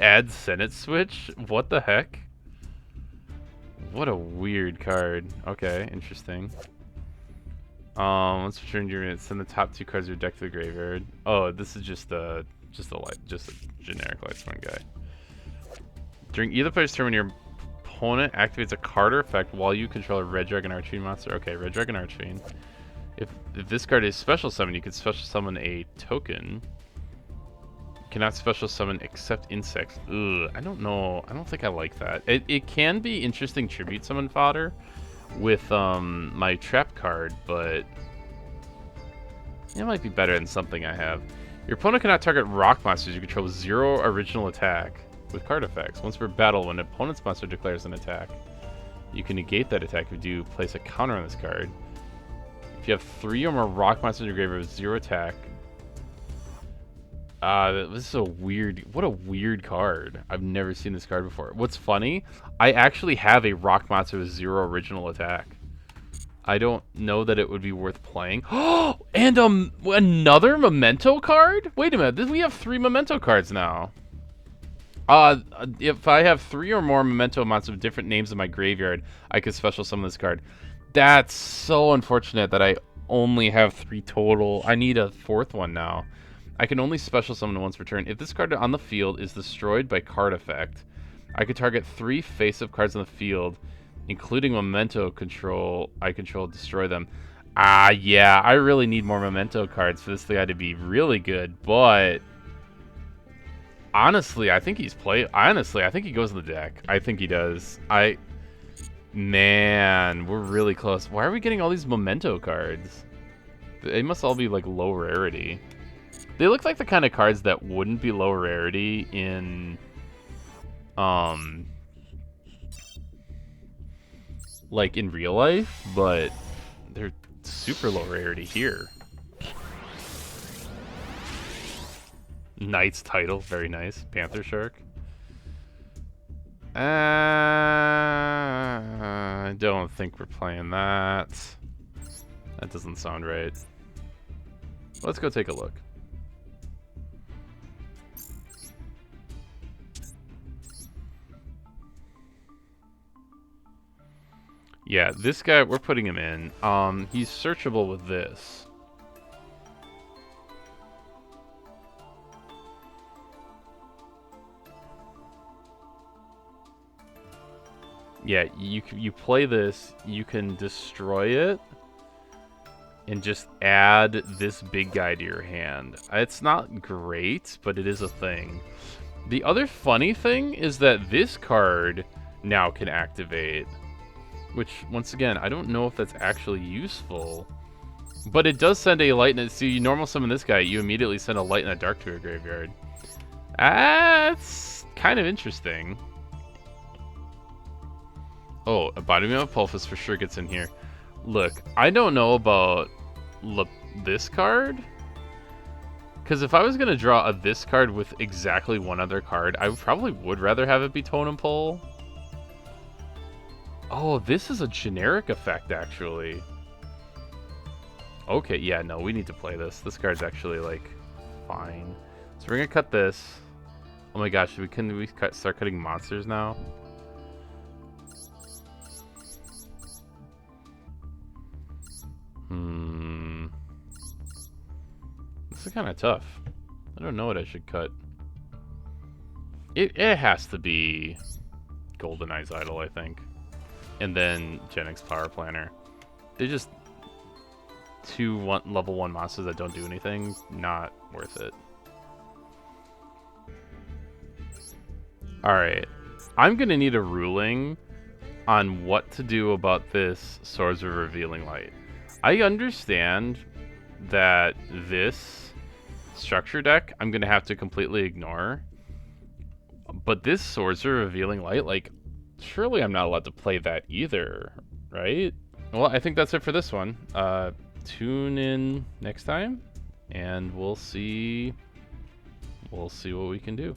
adds Senate Switch? What the heck? What a weird card. Okay, interesting. Let's return your unit. Send the top 2 cards of your deck to the graveyard. Oh, this is just a generic Lightsworn guy. During either player's turn, when your opponent activates a card or effect while you control a Red Dragon Archfiend monster. Okay, Red Dragon Archfiend. If this card is special summon, you can special summon a token. You cannot special summon except insects. Ugh, I don't know. I don't think I like that. It can be interesting tribute summon fodder with my trap card, but it might be better than something I have. Your opponent cannot target rock monsters you control with 0 original attack with card effects. Once per battle, when an opponent's monster declares an attack, you can negate that attack if you do place a counter on this card. If you have 3 or more rock monsters in your graveyard with 0 attack, this is a weird, what a weird card. I've never seen this card before. What's funny, I actually have a rock monster with 0 original attack. I don't know that it would be worth playing. Oh, and another memento card? Wait a minute, we have 3 memento cards now. If I have 3 or more memento amounts of different names in my graveyard, I could special summon this card. That's so unfortunate that I only have 3 total. I need a 4th one now. I can only special summon once per turn. If this card on the field is destroyed by card effect, I could target 3 face-up cards on the field, including memento control. I control, destroy them. Yeah, I really need more memento cards for this guy to be really good, but honestly, I think he's honestly, I think he goes in the deck. I think he does. Man, we're really close. Why are we getting all these memento cards? They must all be like low rarity. They look like the kind of cards that wouldn't be low rarity in like in real life, but they're super low rarity here. Knight's title, very nice. Panther Shark. I don't think we're playing that. That doesn't sound right. Let's go take a look. Yeah, this guy, we're putting him in. He's searchable with this. Yeah, you play this, you can destroy it, and just add this big guy to your hand. It's not great, but it is a thing. The other funny thing is that this card now can activate, which, once again, I don't know if that's actually useful, but it does send a light and see, you normal summon this guy, you immediately send a light and a dark to your graveyard. That's kind of interesting. Oh, Embodiment of Pulphus for sure gets in here. Look, I don't know about this card, because if I was going to draw this card with exactly one other card, I probably would rather have it be Totem Pole. Oh, this is a generic effect, actually. Okay, yeah, no, we need to play this. This card's actually, like, fine. So we're going to cut this. Oh my gosh, can we start cutting monsters now? This is kind of tough. I don't know what I should cut. It has to be GoldenEye's Idol, I think. And then Genix Power Planner. They're just level 1 monsters that don't do anything. Not worth it. Alright. I'm going to need a ruling on what to do about this Swords of Revealing Light. I understand that this structure deck I'm going to have to completely ignore. But this Swords of Revealing Light, like, surely I'm not allowed to play that either, right? Well, I think that's it for this one. Tune in next time, and we'll see what we can do.